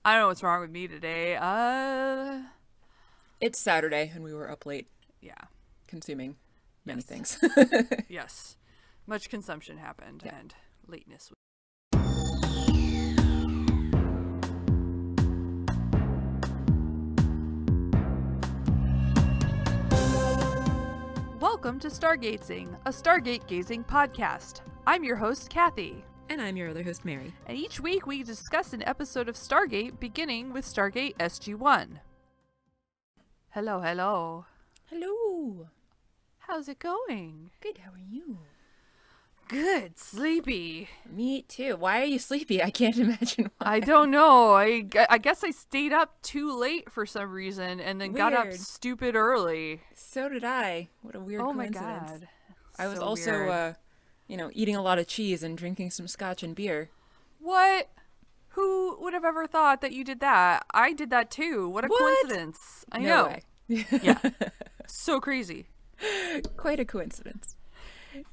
I don't know what's wrong with me today. It's Saturday and we were up late. Yeah. Consuming many things. Yes. Much consumption happened and lateness. Welcome to Stargatezing, a Stargate gazing podcast. I'm your host, Kathy. And I'm your other host, Mary. And each week we discuss an episode of Stargate, beginning with Stargate SG-1. Hello, hello. Hello. How's it going? Good, how are you? Good. Sleepy. Me too. Why are you sleepy? I can't imagine why. I don't know. I guess I stayed up too late for some reason and then got up Weird. stupid early. So did I. What a weird coincidence. Oh my god. I was So also, weird. eating a lot of cheese and drinking some scotch and beer. What? Who would have ever thought that you did that? I did that too. What a coincidence. I No know. way. Yeah. So crazy. Quite a coincidence.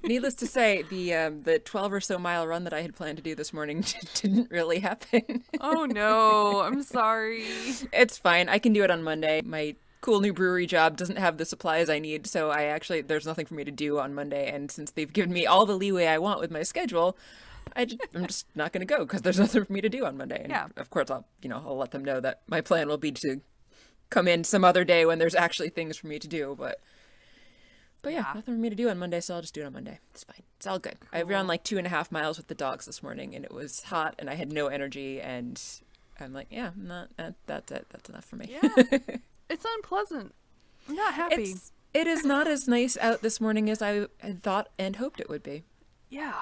Needless to say, the 12 or so mile run that I had planned to do this morning didn't really happen. Oh no. I'm sorry. It's fine. I can do it on Monday. My cool new brewery job doesn't have the supplies I need, so there's nothing for me to do on Monday. And since they've given me all the leeway I want with my schedule, I'm just not going to go because there's nothing for me to do on Monday. And Yeah. of course, I'll let them know that my plan will be to come in some other day when there's actually things for me to do. But yeah, nothing for me to do on Monday, so I'll just do it on Monday. It's fine. It's all good. I ran like 2.5 miles with the dogs this morning, and it was hot, and I had no energy, and I'm like, yeah, I'm not. That's it. That's enough for me. Yeah. It's unpleasant. I'm not happy. It is not as nice out this morning as I had thought and hoped it would be. Yeah.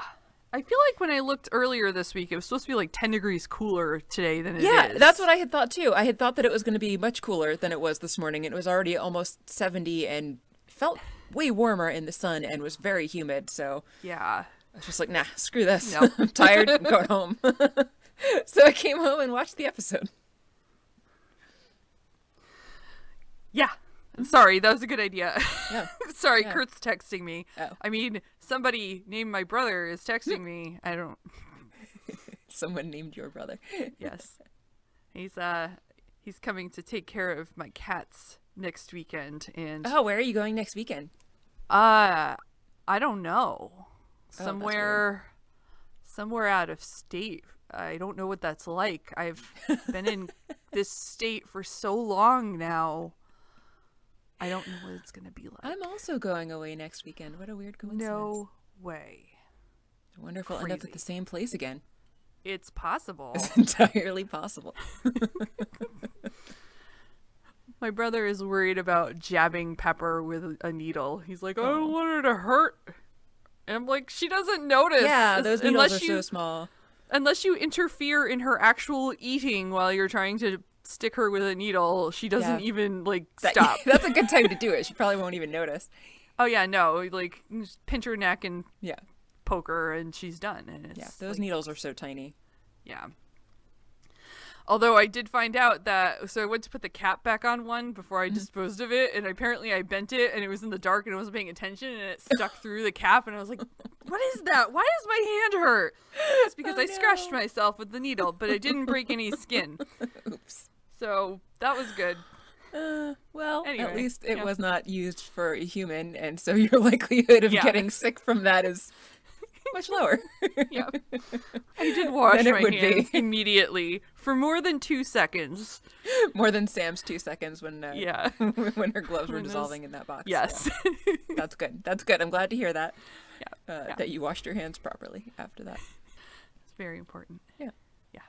I feel like when I looked earlier this week, it was supposed to be like 10 degrees cooler today than it is. Yeah, that's what I had thought too. I had thought that it was going to be much cooler than it was this morning. It was already almost 70 and felt way warmer in the sun and was very humid. So Yeah. I was just like, nah, screw this. Nope. I'm tired. I'm going home. So I came home and watched the episode. Yeah. Sorry, that was a good idea. Yeah. Sorry, Yeah. Kurt's texting me. Oh. I mean, somebody named my brother is texting me. I don't... Someone named your brother. Yes. He's coming to take care of my cats next weekend, and... Oh, where are you going next weekend? I don't know. that's Somewhere out of state. I don't know what that's like. I've been in this state for so long now. I don't know what it's going to be like. I'm also going away next weekend. What a weird coincidence. No way. I wonder if we'll end up at Crazy. the same place again. It's possible. It's entirely possible. My brother is worried about jabbing Pepper with a needle. He's like, I don't want her to hurt. And I'm like, she doesn't notice. Yeah, those needles unless are so small. Unless you interfere in her actual eating while you're trying to stick her with a needle, she doesn't even, stop. That's a good time to do it. She probably won't even notice. Oh, yeah, no. Just pinch her neck and Yeah. poke her, and she's done. And it's, Yeah, those needles are so tiny. Yeah. Although I did find out that, so I went to put the cap back on one before I disposed of it, and apparently I bent it, and it was in the dark, and I wasn't paying attention, and it stuck through the cap, and I was like, what is that? Why does my hand hurt? It's because I scratched myself with the needle, but it didn't break any skin. Oops. So that was good. Well, Anyway, at least it was not used for a human, and so your likelihood of getting sick from that is much lower. Yeah. I did wash Than it my would hands be. immediately for more than 2 seconds. More than Sam's 2 seconds when Yeah. when her gloves were When those- dissolving in that box. Yes. Yeah. That's good. That's good. I'm glad to hear that. Yeah. That you washed your hands properly after that. It's very important. Yeah. Yeah.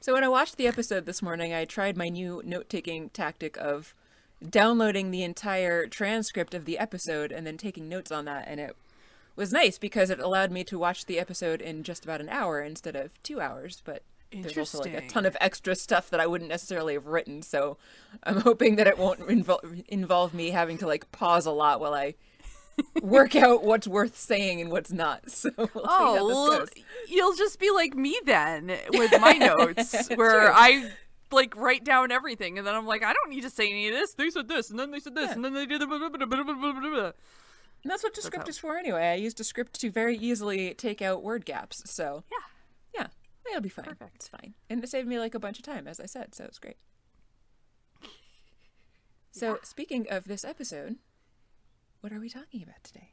So when I watched the episode this morning, I tried my new note-taking tactic of downloading the entire transcript of the episode and then taking notes on that, and it was nice because it allowed me to watch the episode in just about an hour instead of 2 hours, but there's also like a ton of extra stuff that I wouldn't necessarily have written, so I'm hoping that it won't involve me having to pause a lot while I work out what's worth saying and what's not. So we'll see how this goes. You'll just be like me then with my notes, where true. I write down everything, and then I'm like, I don't need to say any of this. They said this, and then they said this, and then they did the. And that's what Descript is for anyway. I used Descript to very easily take out word gaps. So Yeah. It'll be fine. Perfect. It's fine. And it saved me like a bunch of time, as I said, so it's great. So, speaking of this episode, what are we talking about today?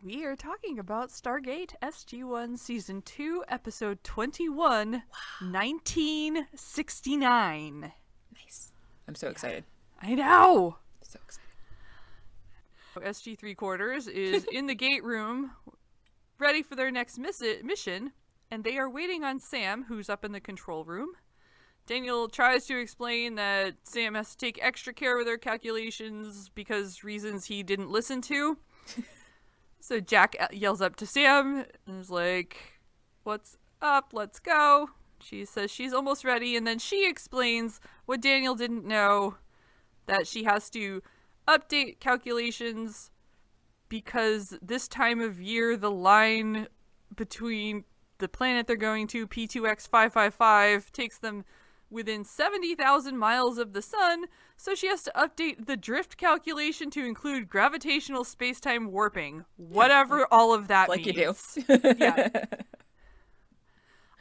We are talking about Stargate SG-1 Season 2, Episode 21, 1969. Nice. I'm so excited. I know! So excited. SG-3 is in the gate room, ready for their next mission, and they are waiting on Sam, who's up in the control room. Daniel tries to explain that Sam has to take extra care with her calculations because reasons he didn't listen to. So Jack yells up to Sam and is like, "What's up? Let's go." She says she's almost ready, and then she explains what Daniel didn't know, that she has to update calculations because this time of year the line between the planet they're going to, P2X555, takes them within 70,000 miles of the sun, so she has to update the drift calculation to include gravitational space-time warping. Whatever all of that like means. You do. Yeah.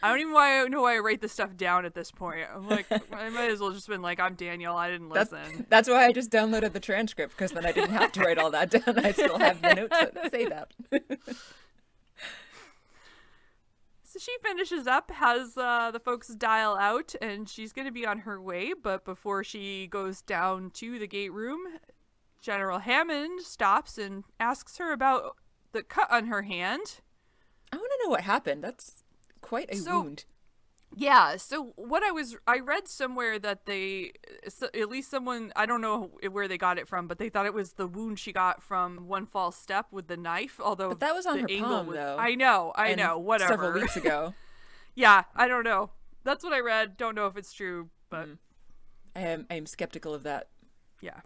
I don't even know why I write this stuff down at this point. I'm like, I might as well just been like, I'm Daniel, I didn't listen. That's why I just downloaded the transcript, because then I didn't have to write all that down. I still have the notes that say that. So she finishes up, has the folks dial out, and she's going to be on her way. But before she goes down to the gate room, General Hammond stops and asks her about the cut on her hand. I want to know what happened. That's quite a wound. Yeah, so what I read somewhere that at least someone, I don't know where they got it from, but they thought it was the wound she got from one false step with the knife, although but that was on her palm, though. I know, whatever. Several weeks ago. Yeah, I don't know. That's what I read. Don't know if it's true, but... I am skeptical of that. Yeah.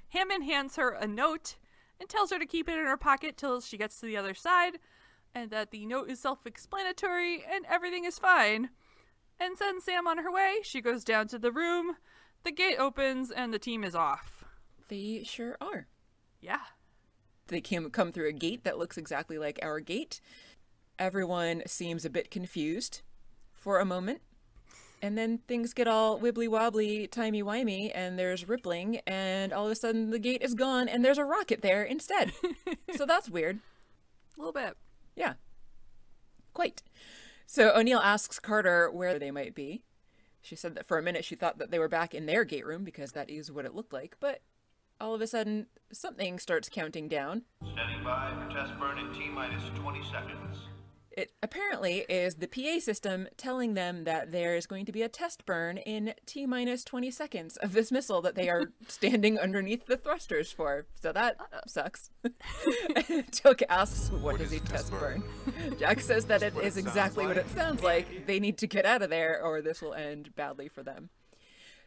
Hammond hands her a note and tells her to keep it in her pocket till she gets to the other side, and that the note is self-explanatory and everything is fine. And sends Sam on her way. She goes down to the room, the gate opens, and the team is off. They sure are. Yeah. They come through a gate that looks exactly like our gate. Everyone seems a bit confused for a moment. And then things get all wibbly-wobbly, timey-wimey, and there's rippling, and all of a sudden the gate is gone, and there's a rocket there instead. So that's weird. A little bit. Yeah. Quite. So O'Neill asks Carter where they might be. She said that for a minute she thought that they were back in their gate room because that is what it looked like, but all of a sudden something starts counting down. Standing by for test burn in T-minus 20 seconds. It apparently is the PA system telling them that there is going to be a test burn in T-minus 20 seconds of this missile that they are standing underneath the thrusters for. So that sucks. Tilk asks, what is a test burn? Jack says that it is exactly what it sounds like. They need to get out of there or this will end badly for them.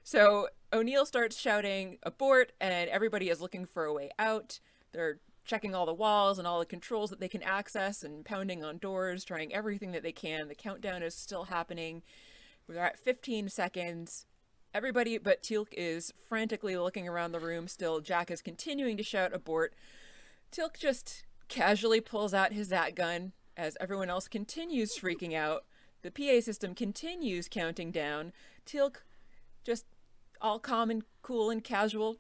So O'Neill starts shouting, abort, and everybody is looking for a way out. They're checking all the walls and all the controls that they can access and pounding on doors, trying everything that they can. The countdown is still happening. We're at 15 seconds. Everybody but Teal'c is frantically looking around the room still. Jack is continuing to shout abort. Teal'c just casually pulls out his Zat gun as everyone else continues freaking out. The PA system continues counting down. Teal'c, just all calm and cool and casual,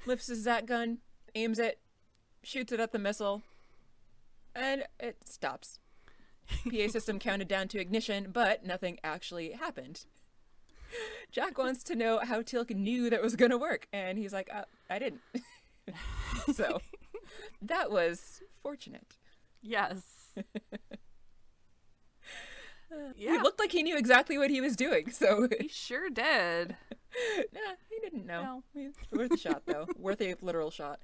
lifts his Zat gun, aims it, shoots it at the missile, and it stops. PA system counted down to ignition, but nothing actually happened. Jack wants to know how Teal'c knew that was going to work, and he's like, I didn't. So, that was fortunate. Yes. He looked like he knew exactly what he was doing, so... He sure did. Nah, he didn't know. No. Worth a shot, though. Worth a literal shot.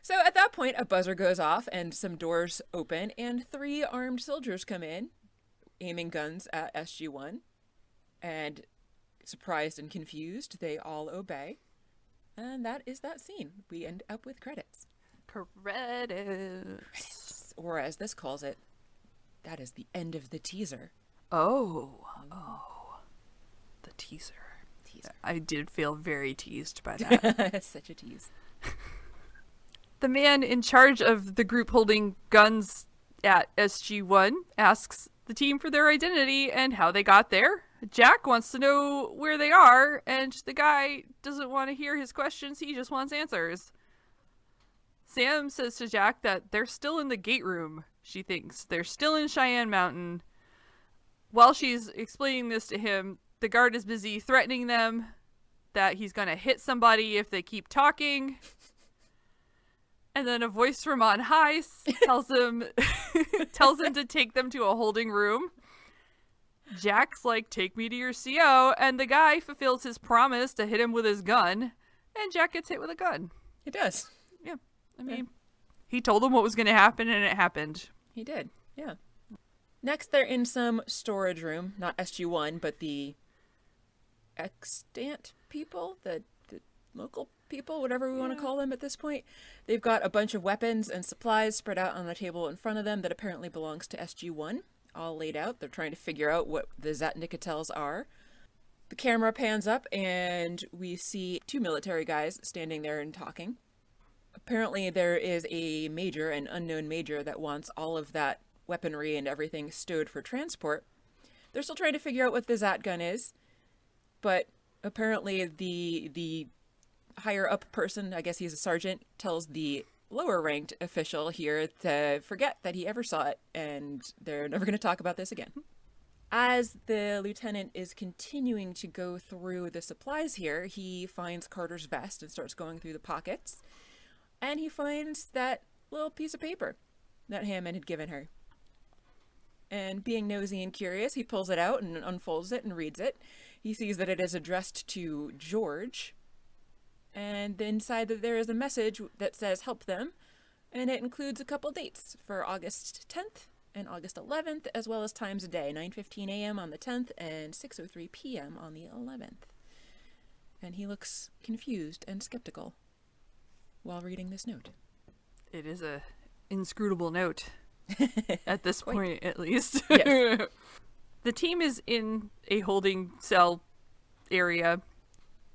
So at that point, a buzzer goes off and some doors open and 3 armed soldiers come in, aiming guns at SG-1. And surprised and confused, they all obey. And that is that scene. We end up with credits. Credits. Or as this calls it, that is the end of the teaser. Oh. The teaser. I did feel very teased by that. Such a tease. The man in charge of the group holding guns at SG-1 asks the team for their identity and how they got there. Jack wants to know where they are, and the guy doesn't want to hear his questions. He just wants answers. Sam says to Jack that they're still in the gate room, she thinks. They're still in Cheyenne Mountain. While she's explaining this to him, the guard is busy threatening them that he's going to hit somebody if they keep talking. And then a voice from on high tells him to take them to a holding room. Jack's like, take me to your CO, and the guy fulfills his promise to hit him with his gun, and Jack gets hit with a gun. He does. Yeah. I mean, he told them what was going to happen, and it happened. He did. Yeah. Next, they're in some storage room. Not SG-1, but the extant people, the local people, whatever we want to call them at this point. They've got a bunch of weapons and supplies spread out on the table in front of them that apparently belongs to SG-1, all laid out. They're trying to figure out what the Zatnikatels are. The camera pans up, and we see two military guys standing there and talking. Apparently there is a major, an unknown major, that wants all of that weaponry and everything stowed for transport. They're still trying to figure out what the Zat gun is, but apparently the higher up person, I guess he's a sergeant, tells the lower ranked official here to forget that he ever saw it, and they're never going to talk about this again. As the lieutenant is continuing to go through the supplies here, he finds Carter's vest and starts going through the pockets. And he finds that little piece of paper that Hammond had given her. And being nosy and curious, he pulls it out and unfolds it and reads it. He sees that it is addressed to George. And inside that there is a message that says, help them. And it includes a couple dates for August 10th and August 11th, as well as times a day, 9:15 a.m. on the 10th and 6:03 p.m. on the 11th. And he looks confused and skeptical while reading this note. It is a inscrutable note. At this point, at least. Yes. The team is in a holding cell area.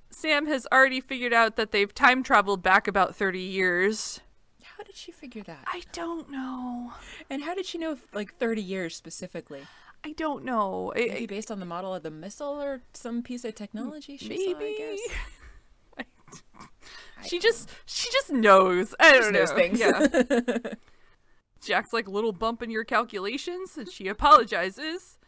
Sam has already figured out that they've time traveled back about 30 years. How did she figure that? I don't know. And how did she know, like, 30 years specifically? I don't know. Maybe based on the model of the missile or some piece of technology she saw, I guess. She just knows. I don't know. Knows things. Yeah. Jack's like, little bump in your calculations, and she apologizes.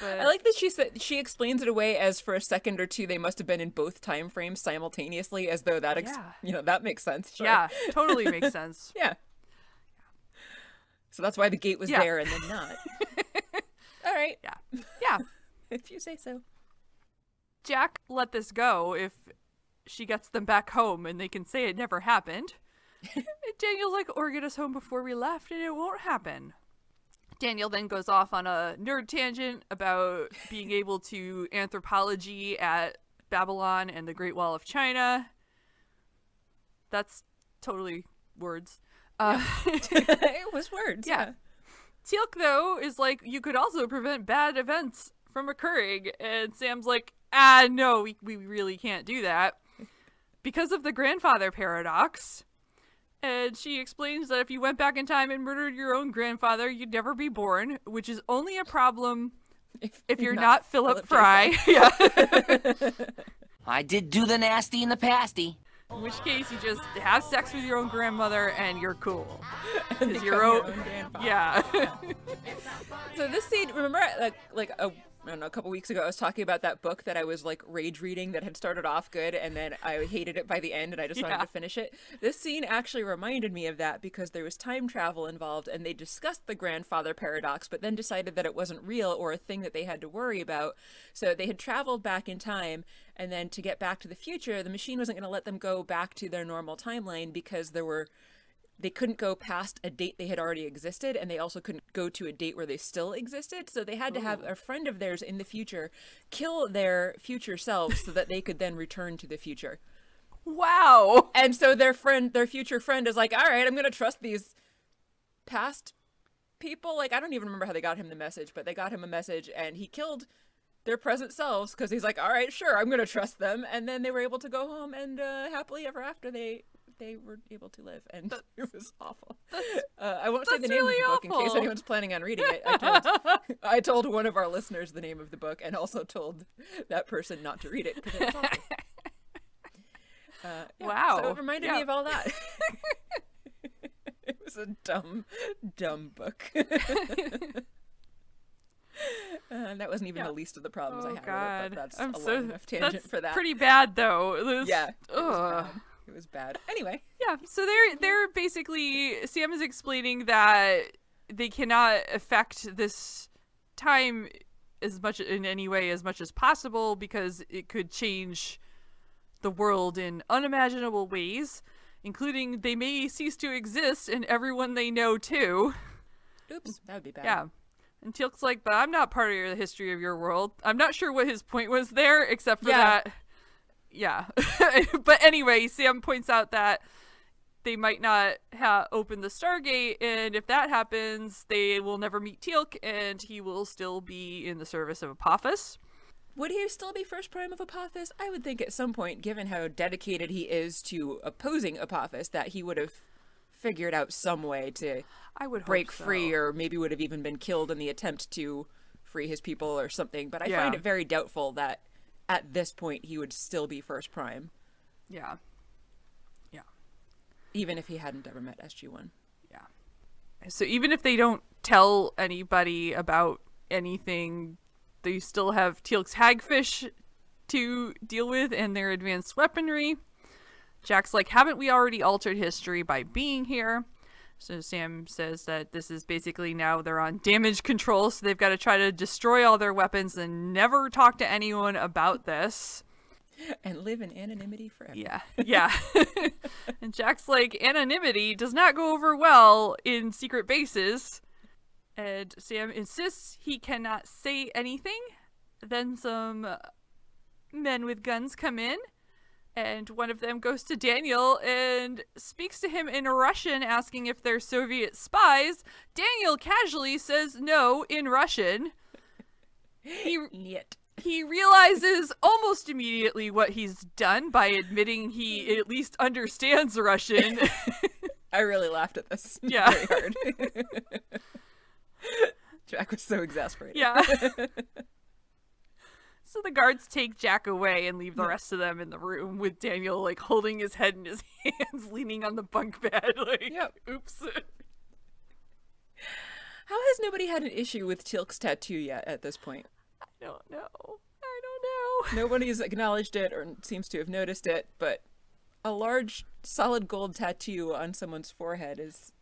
But... I like that she explains it away as for a second or two they must have been in both time frames simultaneously, as though that that makes sense. Sure. Yeah, totally makes sense. Yeah. So that's why the gate was there and then not. All right. Yeah. If you say so. Jack let this go if she gets them back home and they can say it never happened. Daniel's like, or get us home before we left and it won't happen. Daniel then goes off on a nerd tangent about being able to anthropology at Babylon and the Great Wall of China. That's totally words. It was words. Yeah. Teal'c, though, is like, you could also prevent bad events from occurring. And Sam's like, no, we really can't do that. Because of the grandfather paradox. And she explains that if you went back in time and murdered your own grandfather, you'd never be born, which is only a problem if you're not Philip Fry. Yeah. I did do the nasty and the pasty. In which case, you just have sex with your own grandmother and you're cool. And become your own grandfather. Yeah. So this scene, remember, I don't know, a couple weeks ago, I was talking about that book that I was like rage reading that had started off good and then I hated it by the end and I just wanted to finish it. This scene actually reminded me of that because there was time travel involved and they discussed the grandfather paradox, but then decided that it wasn't real or a thing that they had to worry about. So they had traveled back in time, and then to get back to the future, the machine wasn't going to let them go back to their normal timeline because they couldn't go past a date they had already existed, and they also couldn't go to a date where they still existed. So they had to have a friend of theirs in the future kill their future selves so that they could then return to the future. Wow. And so their future friend is like, all right, I'm going to trust these past people. Like, I don't even remember how they got him the message, but they got him a message and he killed their present selves because he's like, all right, sure, I'm going to trust them. And then they were able to go home and happily ever after they they were able to live, and it was awful. I won't say the name really of the book in case awful. anyone's planning on reading it. I told one of our listeners the name of the book, and also told that person not to read it because it was awful. Wow. So it reminded me of all that. It was a dumb book. That wasn't even the least of the problems I had with it, but that's a long enough tangent for that. Pretty bad though. It was, it was bad. Anyway. Yeah, so they're basically, Sam is explaining that they cannot affect this time as much in any way as much as possible because it could change the world in unimaginable ways, including they may cease to exist and everyone they know too. Oops, that would be bad. Yeah. And Teal'c's like, but I'm not part of the history of your world. I'm not sure what his point was there, except for that. Yeah. But anyway, Sam points out that they might not open the Stargate, and if that happens, they will never meet Teal'c, and he will still be in the service of Apophis. Would he still be first prime of Apophis? I would think at some point, given how dedicated he is to opposing Apophis, that he would have figured out some way to break free, or maybe would have even been killed in the attempt to free his people or something. But I find it very doubtful that at this point he would still be first prime. Yeah. Yeah. Even if he hadn't ever met SG-1. Yeah. So even if they don't tell anybody about anything, they still have Teal'c's hagfish to deal with and their advanced weaponry. Jack's like, haven't we already altered history by being here? So Sam says that this is basically now they're on damage control, so they've got to try to destroy all their weapons and never talk to anyone about this. And live in anonymity forever. Yeah, yeah. And Jack's like, anonymity does not go over well in secret bases. And Sam insists he cannot say anything. Then some men with guns come in. And one of them goes to Daniel and speaks to him in Russian, asking if they're Soviet spies. Daniel casually says no in Russian. He realizes almost immediately what he's done by admitting he at least understands Russian. I really laughed at this very hard. Jack was so exasperated. Yeah. So the guards take Jack away and leave the rest of them in the room with Daniel, like, holding his head in his hands, leaning on the bunk bed, like, oops. How has nobody had an issue with Teal'c's tattoo yet at this point? I don't know. Nobody's acknowledged it or seems to have noticed it, but a large, solid gold tattoo on someone's forehead is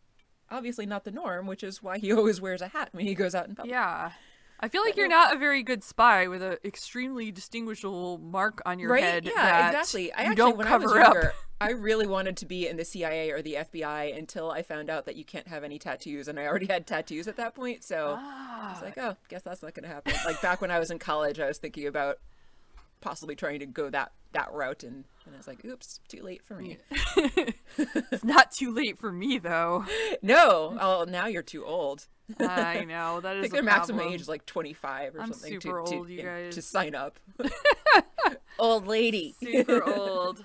obviously not the norm, which is why he always wears a hat when he goes out in public. Yeah. I feel like you're not a very good spy with an extremely distinguishable mark on your head. Yeah, exactly. I actually, when I was younger, I really wanted to be in the CIA or the FBI until I found out that you can't have any tattoos, and I already had tattoos at that point, so I was like, oh, guess that's not going to happen. Like, back when I was in college, I was thinking about possibly trying to go that route, and I was like, oops, too late for me. It's not too late for me, though. No. Oh, now you're too old. I know, that is I think their maximum age is like 25 or something. I'm super old, you guys. To sign up. Old lady. Super old.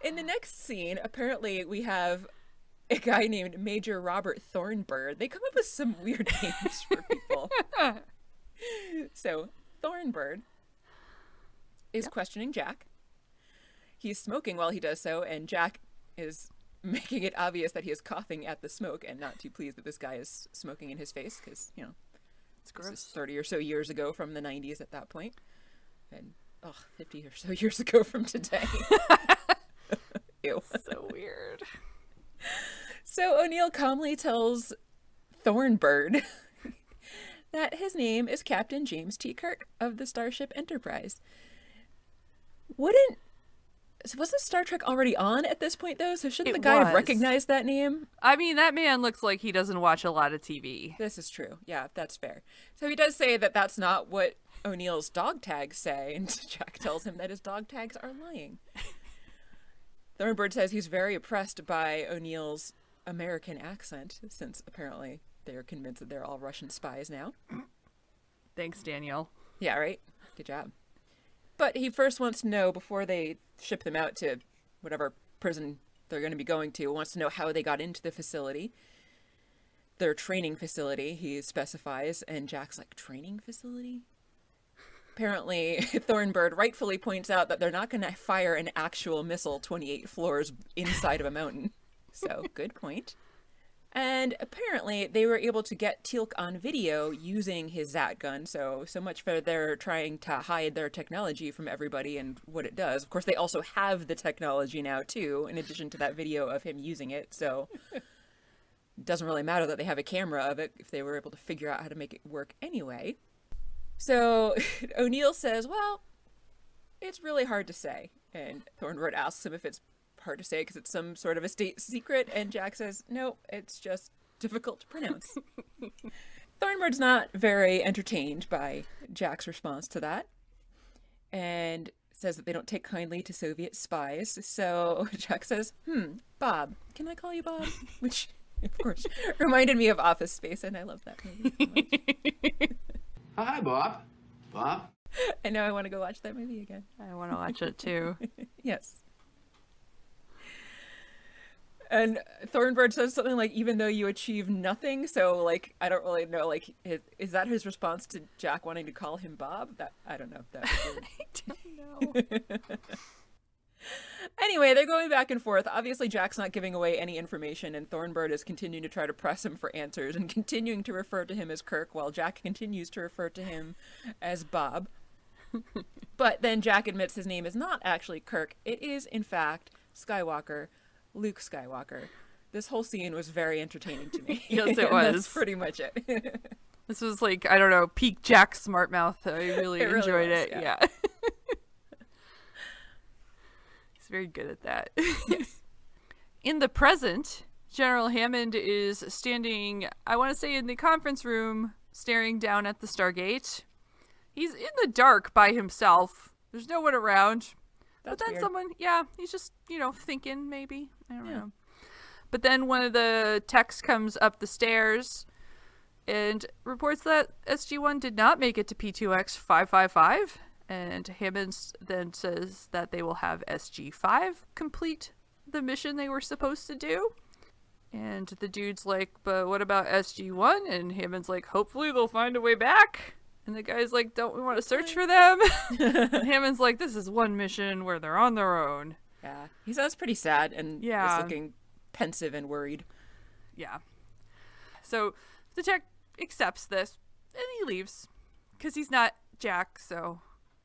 In the next scene, apparently we have a guy named Major Robert Thornbird. They come up with some weird names for people. So, Thornbird is questioning Jack. He's smoking while he does so, and Jack is making it obvious that he is coughing at the smoke and not too pleased that this guy is smoking in his face because, you know, it's gross. This is 30 or so years ago from the 90s at that point. And, 50 or so years ago from today. Ew. So weird. So O'Neill calmly tells Thornbird that his name is Captain James T. Kirk of the Starship Enterprise. Wasn't Star Trek already on at this point, though? So shouldn't the guy have recognized that name? I mean, that man looks like he doesn't watch a lot of TV. This is true. Yeah, that's fair. So he does say that that's not what O'Neill's dog tags say, and Jack tells him that his dog tags are lying. Thornbird says he's very impressed by O'Neill's American accent, since apparently they're convinced that they're all Russian spies now. Thanks, Daniel. Yeah, right? Good job. But he first wants to know, before they ship them out to whatever prison they're going to be going to, wants to know how they got into the facility. Their training facility, he specifies, and Jack's like, training facility? Apparently, Thornbird rightfully points out that they're not going to fire an actual missile 28 floors inside of a mountain. So, good point. And apparently, they were able to get Teal'c on video using his Zat gun, so much for their trying to hide their technology from everybody and what it does. Of course, they also have the technology now, too, in addition to that video of him using it, so it doesn't really matter that they have a camera of it if they were able to figure out how to make it work anyway. So O'Neill says, well, it's really hard to say. And Thornbird asks him if it's hard to say because it's some sort of a state secret, and Jack says, no, it's just difficult to pronounce. Thornbird's not very entertained by Jack's response to that, and says that they don't take kindly to Soviet spies. So Jack says, Bob, can I call you Bob? Which, of course, reminded me of Office Space, and I love that movie so much. Hi, Bob. Bob? I know, I want to go watch that movie again. I want to watch it too. Yes. And Thornbird says something like, even though you achieve nothing, so, like, I don't really know, like, is that his response to Jack wanting to call him Bob? That, I don't know. That I don't know. Anyway, they're going back and forth. Obviously, Jack's not giving away any information, and Thornbird is continuing to try to press him for answers and continuing to refer to him as Kirk, while Jack continues to refer to him as Bob. But then Jack admits his name is not actually Kirk. It is, in fact, Skywalker. Luke Skywalker. This whole scene was very entertaining to me. Yes, it was. That's pretty much it. This was like, I don't know, peak Jack smart mouth. I really enjoyed was, it. yeah. He's very good at that. Yes. In the present, General Hammond is standing, I want to say, in the conference room, staring down at the Stargate. He's in the dark by himself. There's no one around. That's but then weird. someone, yeah, he's just, thinking maybe. I don't know. But then one of the techs comes up the stairs and reports that SG-1 did not make it to P2X 555. And Hammond then says that they will have SG-5 complete the mission they were supposed to do. And the dude's like, but what about SG-1? And Hammond's like, hopefully they'll find a way back. And the guy's like, don't we want to search for them? And Hammond's like, this is one mission where they're on their own. Yeah. He sounds pretty sad and is looking pensive and worried. Yeah. So the tech accepts this and he leaves because he's not Jack, so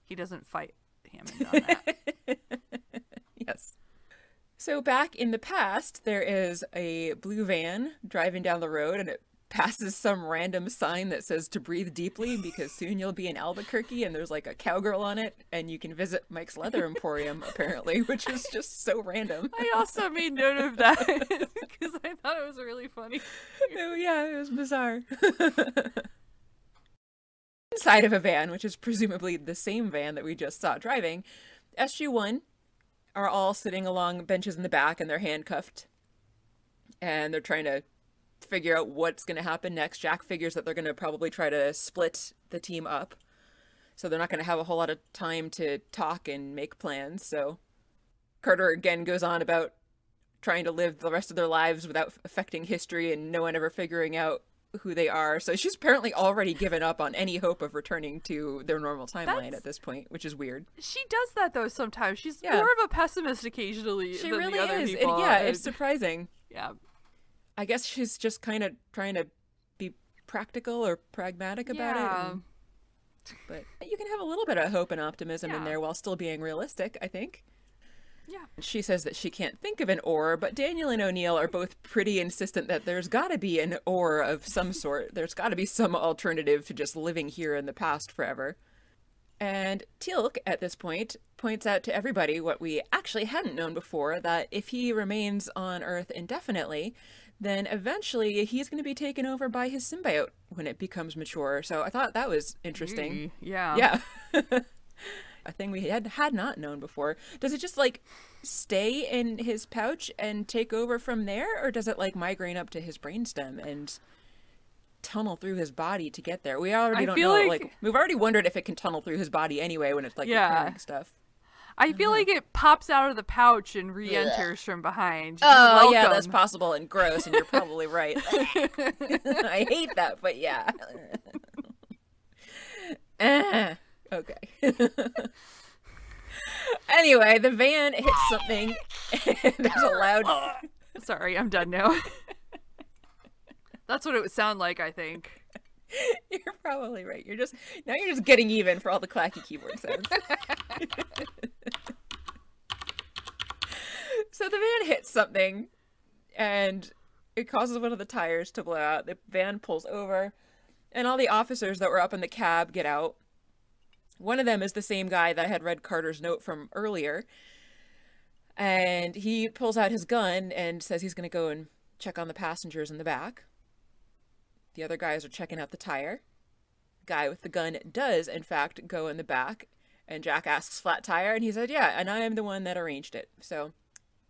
he doesn't fight Hammond on that. Yes. So back in the past, there is a blue van driving down the road, and it passes some random sign that says to breathe deeply because soon you'll be in Albuquerque, and there's like a cowgirl on it, and you can visit Mike's Leather Emporium apparently, which is just so random. I also made note of that because I thought it was really funny. Oh yeah, it was bizarre. Inside of a van, which is presumably the same van that we just saw driving, SG-1 are all sitting along benches in the back, and they're handcuffed, and they're trying to figure out what's going to happen next. Jack figures that they're going to probably try to split the team up, so they're not going to have a whole lot of time to talk and make plans. So Carter again goes on about trying to live the rest of their lives without affecting history and no one ever figuring out who they are. So she's apparently already given up on any hope of returning to their normal timeline at this point, which is weird. She does that though sometimes. She's more of a pessimist occasionally She than really the other is. people. It's surprising. Yeah. I guess she's just kind of trying to be practical or pragmatic about it. But you can have a little bit of hope and optimism in there while still being realistic, I think. Yeah. She says that she can't think of an or, but Daniel and O'Neill are both pretty insistent that there's got to be an or of some sort. There's got to be some alternative to just living here in the past forever. And Teal'c, at this point, points out to everybody what we actually hadn't known before, that if he remains on Earth indefinitely, then eventually he's going to be taken over by his symbiote when it becomes mature. So I thought that was interesting. Yeah. A thing we had not known before. Does it just like stay in his pouch and take over from there, or does it like migrate up to his brainstem and tunnel through his body to get there? We already don't feel know. like- Like, we've already wondered if it can tunnel through his body anyway when it's like repairing stuff. I feel like it pops out of the pouch and re-enters from behind. Oh, You're yeah, welcome. that's possible and gross, and you're probably right. I hate that, but yeah. Okay. Anyway, the van hits something, and there's a loud... Sorry, I'm done now. That's what it would sound like, I think. You're probably right. You're just getting even for all the clacky keyboard sounds. So the van hits something, and it causes one of the tires to blow out. The van pulls over, and all the officers that were up in the cab get out. One of them is the same guy that I had read Carter's note from earlier, and he pulls out his gun and says he's going to go and check on the passengers in the back. The other guys are checking out the tire. Guy with the gun does, in fact, go in the back, and Jack asks flat tire, and he said, yeah, and I am the one that arranged it. So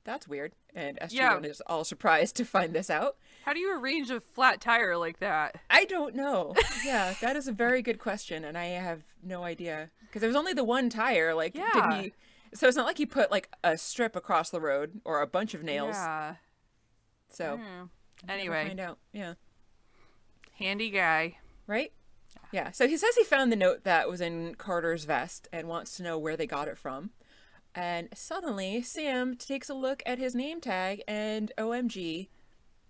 that's weird, and SG1 is all surprised to find this out. How do you arrange a flat tire like that? I don't know. Yeah, that is a very good question, and I have no idea. Because there was only the one tire, like, Yeah. did he... So it's not like he put, like, a strip across the road, or a bunch of nails. Yeah. So, Mm. we'll Anyway, find out. Yeah. handy guy. Right? Yeah. So he says he found the note that was in Carter's vest and wants to know where they got it from. And suddenly, Sam takes a look at his name tag and OMG,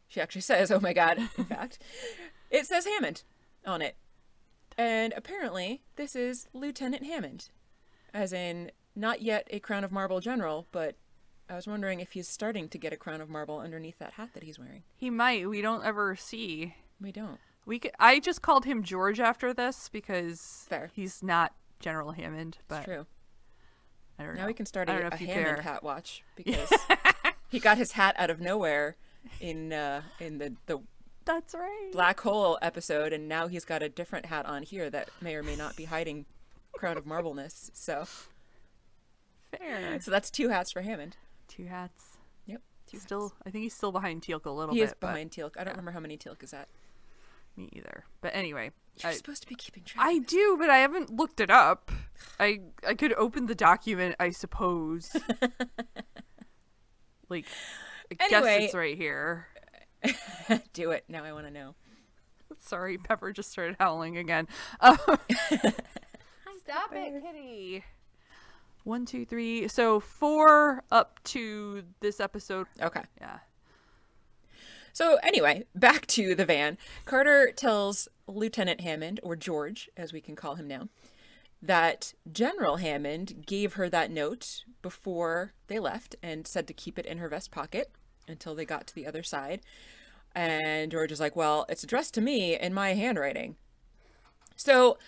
she actually says, oh my god, in fact, it says Hammond on it. And apparently, this is Lieutenant Hammond. As in, not yet a Crown of Marble general, but I was wondering if he's starting to get a Crown of Marble underneath that hat that he's wearing. He might. We don't ever see. We don't. I just called him George after this because Fair. he's not General Hammond. But It's true. I don't know. Now we can start I don't know a if you Hammond care. hat watch because he got his hat out of nowhere in the That's right. Black Hole episode, and now he's got a different hat on here that may or may not be hiding Crown of Marbleness. So Fair. that's 2 hats for Hammond. 2 hats. Yep. Still, I think he's still behind Teal'c a little He bit. is behind Teal'c. I don't remember how many Teal'c is that. Me either. But anyway, You're I supposed to be keeping track. I do, but I haven't looked it up. I could open the document, I suppose. Like, I guess Anyway. it's right here. Do it. Now I want to know. Sorry, Pepper just started howling again. Stop it, kitty. 1, 2, 3. So 4 up to this episode. Okay. Yeah. So anyway, back to the van. Carter tells Lieutenant Hammond, or George, as we can call him now, that General Hammond gave her that note before they left and said to keep it in her vest pocket until they got to the other side. And George is like, well, it's addressed to me in my handwriting. So,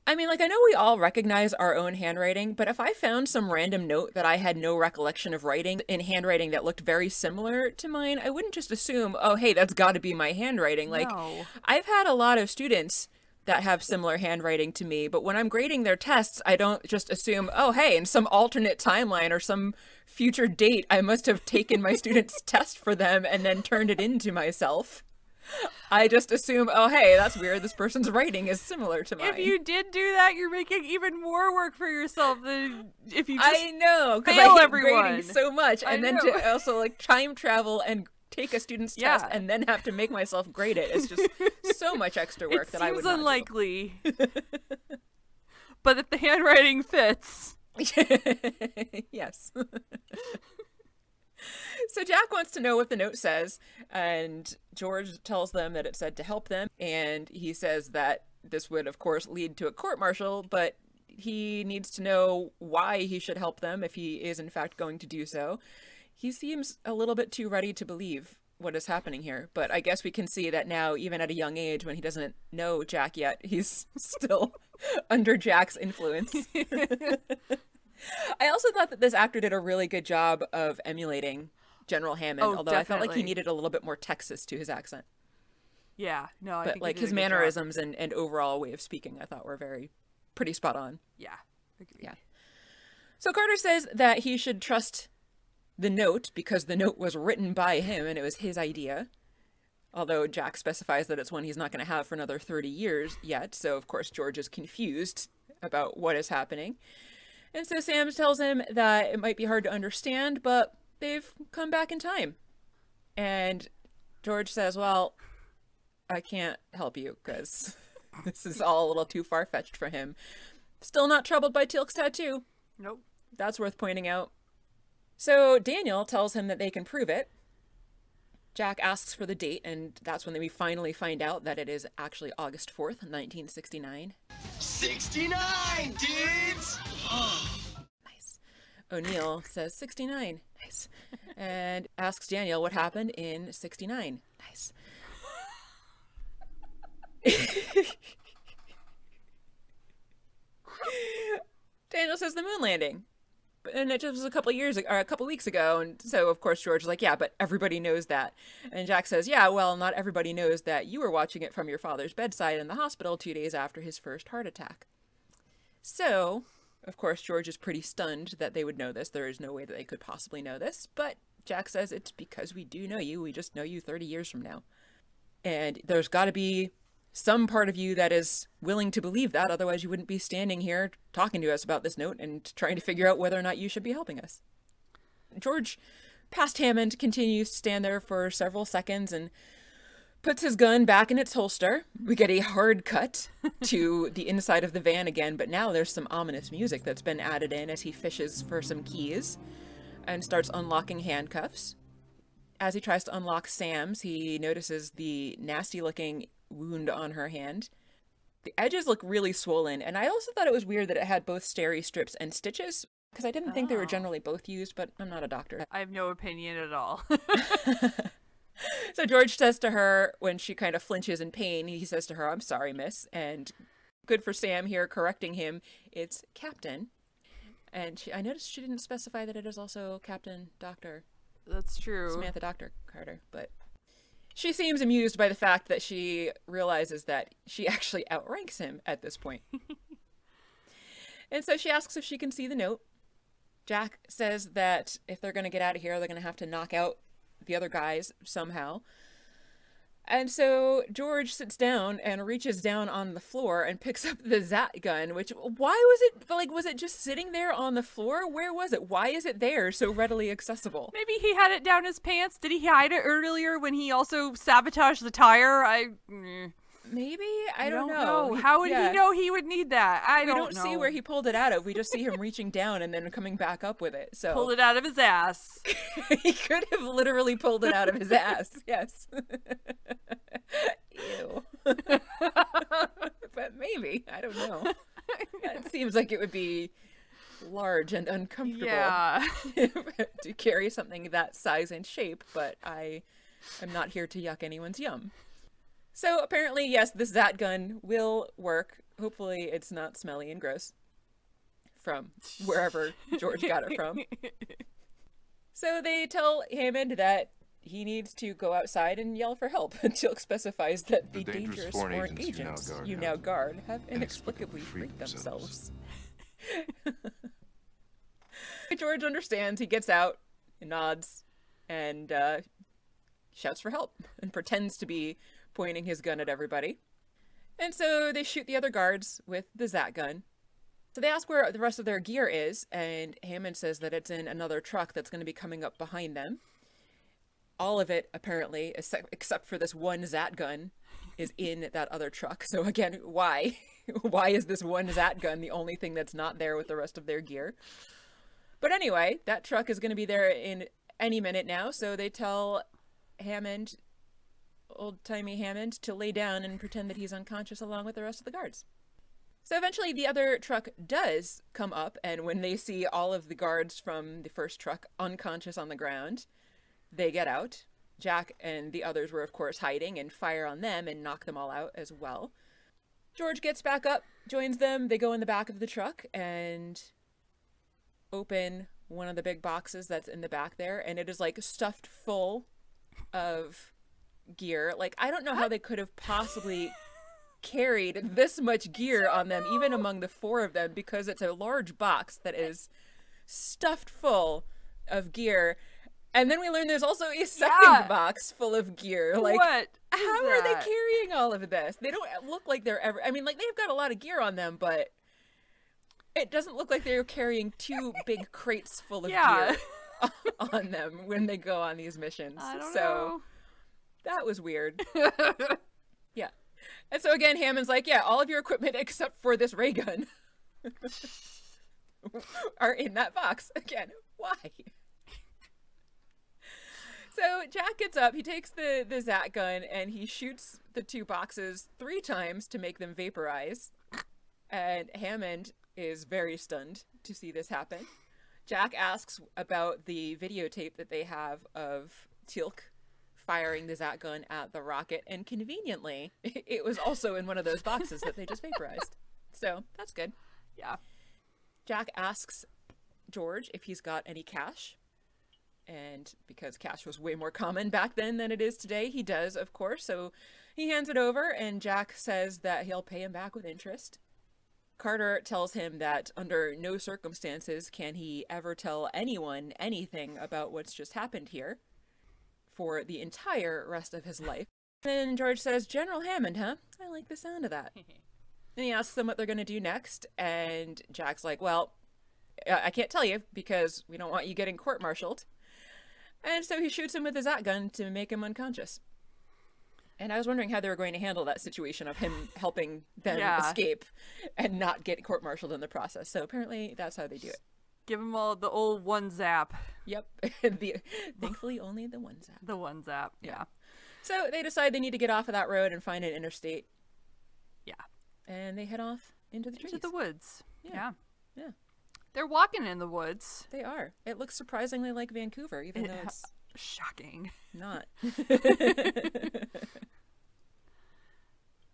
I mean, like, I know we all recognize our own handwriting, but if I found some random note that I had no recollection of writing in handwriting that looked very similar to mine, I wouldn't just assume, oh, hey, that's got to be my handwriting. Like, No. I've had a lot of students that have similar handwriting to me, but when I'm grading their tests, I don't just assume, oh, hey, in some alternate timeline or some future date, I must have taken my student's test for them and then turned it into myself. I just assume, oh, hey, that's weird. This person's writing is similar to mine. If you did do that, you're making even more work for yourself than if you just I know, because fail I hate everyone. grading so much, I and then know. to also like time travel and take a student's test Yeah. and then have to make myself grade it. It's just so much extra work it that I would seems not do. unlikely. But if the handwriting fits, Yes. So Jack wants to know what the note says, and George tells them that it said to help them, and he says that this would, of course, lead to a court-martial, but he needs to know why he should help them if he is, in fact, going to do so. He seems a little bit too ready to believe what is happening here, but I guess we can see that now, even at a young age, when he doesn't know Jack yet, he's still under Jack's influence. I also thought that this actor did a really good job of emulating General Hammond, Oh, although I felt like he definitely. needed a little bit more Texas to his accent. yeah, no, I But think like he did his a good job. mannerisms and overall way of speaking, I thought were pretty spot on. Yeah, agreed. Yeah. So Carter says that he should trust the note because the note was written by him and it was his idea. Although Jack specifies that it's one he's not going to have for another 30 years yet. So, of course, George is confused about what is happening. And so Sam tells him that it might be hard to understand, but they've come back in time. And George says, well, I can't help you because this is all a little too far-fetched for him. Still not troubled by Teal'c's tattoo. Nope. That's worth pointing out. So Daniel tells him that they can prove it. Jack asks for the date, and that's when we finally find out that it is actually August 4th, 1969. 69, dudes! Nice. O'Neill says 69. Nice. And asks Daniel what happened in 69. Nice. Daniel says the moon landing. And it just was a couple weeks ago. And so, of course, George is like, yeah, but everybody knows that. And Jack says, yeah, well, not everybody knows that you were watching it from your father's bedside in the hospital 2 days after his first heart attack. So, of course, George is pretty stunned that they would know this. There is no way that they could possibly know this. But Jack says it's because we do know you. We just know you 30 years from now. And there's got to be some part of you that is willing to believe that, otherwise you wouldn't be standing here talking to us about this note and trying to figure out whether or not you should be helping us. George, past Hammond, continues to stand there for several seconds and puts his gun back in its holster. We get a hard cut to the inside of the van again, but now there's some ominous music that's been added in as he fishes for some keys and starts unlocking handcuffs. As he tries to unlock Sam's, he notices the nasty-looking wound on her hand. The edges look really swollen, and I also thought it was weird that it had both steri strips and stitches, because I didn't think they were generally both used, but I'm not a doctor. I have no opinion at all. So George says to her, when she kind of flinches in pain, he says to her, I'm sorry, miss, and good for Sam here correcting him, it's Captain. And I noticed she didn't specify that it is also Captain Dr. That's true. Samantha Dr. Carter, but she seems amused by the fact that she realizes that she actually outranks him at this point. And so she asks if she can see the note. Jack says that if they're going to get out of here, they're going to have to knock out the other guys somehow. And so George sits down and reaches down on the floor and picks up the Zat gun, which, why was it, like, was it just sitting there on the floor? Where was it? Why is it there so readily accessible? Maybe he had it down his pants. Did he hide it earlier when he also sabotaged the tire? Maybe? I don't know. How would he know he would need that? We don't see where he pulled it out of. We just see him reaching down and then coming back up with it. So pulled it out of his ass. He could have literally pulled it out of his ass. Yes. Ew. But maybe. I don't know. It seems like it would be large and uncomfortable to carry something that size and shape, but I am not here to yuck anyone's yum. So apparently, yes, this Zat gun will work. Hopefully it's not smelly and gross from wherever George got it from. So they tell Hammond that he needs to go outside and yell for help until specifies that the dangerous foreign agents you now guard have inexplicably freed themselves. George understands. He gets out, nods, and shouts for help and pretends to be pointing his gun at everybody. And so they shoot the other guards with the Zat gun. So they ask where the rest of their gear is, and Hammond says that it's in another truck that's going to be coming up behind them. All of it, apparently, except for this one Zat gun, is in that other truck. So again, why? Why is this one Zat gun the only thing that's not there with the rest of their gear? But anyway, that truck is going to be there in any minute now, so they tell Hammond, old-timey Hammond, to lay down and pretend that he's unconscious along with the rest of the guards. So eventually the other truck does come up, and when they see all of the guards from the first truck unconscious on the ground, they get out. Jack and the others were, of course, hiding and fire on them and knock them all out as well. George gets back up, joins them. They go in the back of the truck and open one of the big boxes that's in the back there, and it is like stuffed full of gear. Like, I don't know how they could have possibly carried this much gear on them, even among the four of them, because it's a large box that is stuffed full of gear. And then we learn there's also a second box full of gear. Like, what? How are they carrying all of this? They don't look like they're ever... I mean, like, they've got a lot of gear on them, but it doesn't look like they're carrying 2 big crates full of gear on them when they go on these missions. I don't know. That was weird. Yeah. And so again, Hammond's like, yeah, all of your equipment except for this ray gun are in that box. Again, why? So Jack gets up, he takes the Zat gun, and he shoots the 2 boxes 3 times to make them vaporize. And Hammond is very stunned to see this happen. Jack asks about the videotape that they have of Teal'c firing the Zat gun at the rocket, and conveniently, it was also in one of those boxes that they just vaporized. So, that's good. Yeah. Jack asks George if he's got any cash. And because cash was way more common back then than it is today, he does, of course. So he hands it over, and Jack says that he'll pay him back with interest. Carter tells him that under no circumstances can he ever tell anyone anything about what's just happened here for the entire rest of his life. Then George says, General Hammond, huh? I like the sound of that. Then he asks them what they're going to do next, and Jack's like, well, I can't tell you because we don't want you getting court-martialed. And so he shoots him with his Zat gun to make him unconscious. And I was wondering how they were going to handle that situation of him helping them escape and not get court-martialed in the process. So apparently that's how they do it. Give them all the old one zap. Yep. Thankfully, only the one zap. The one zap, yeah. So they decide they need to get off of that road and find an interstate. Yeah. And they head off into the trees. Into the woods. Yeah. Yeah. They're walking in the woods. They are. It looks surprisingly like Vancouver, even though it's shocking. Not.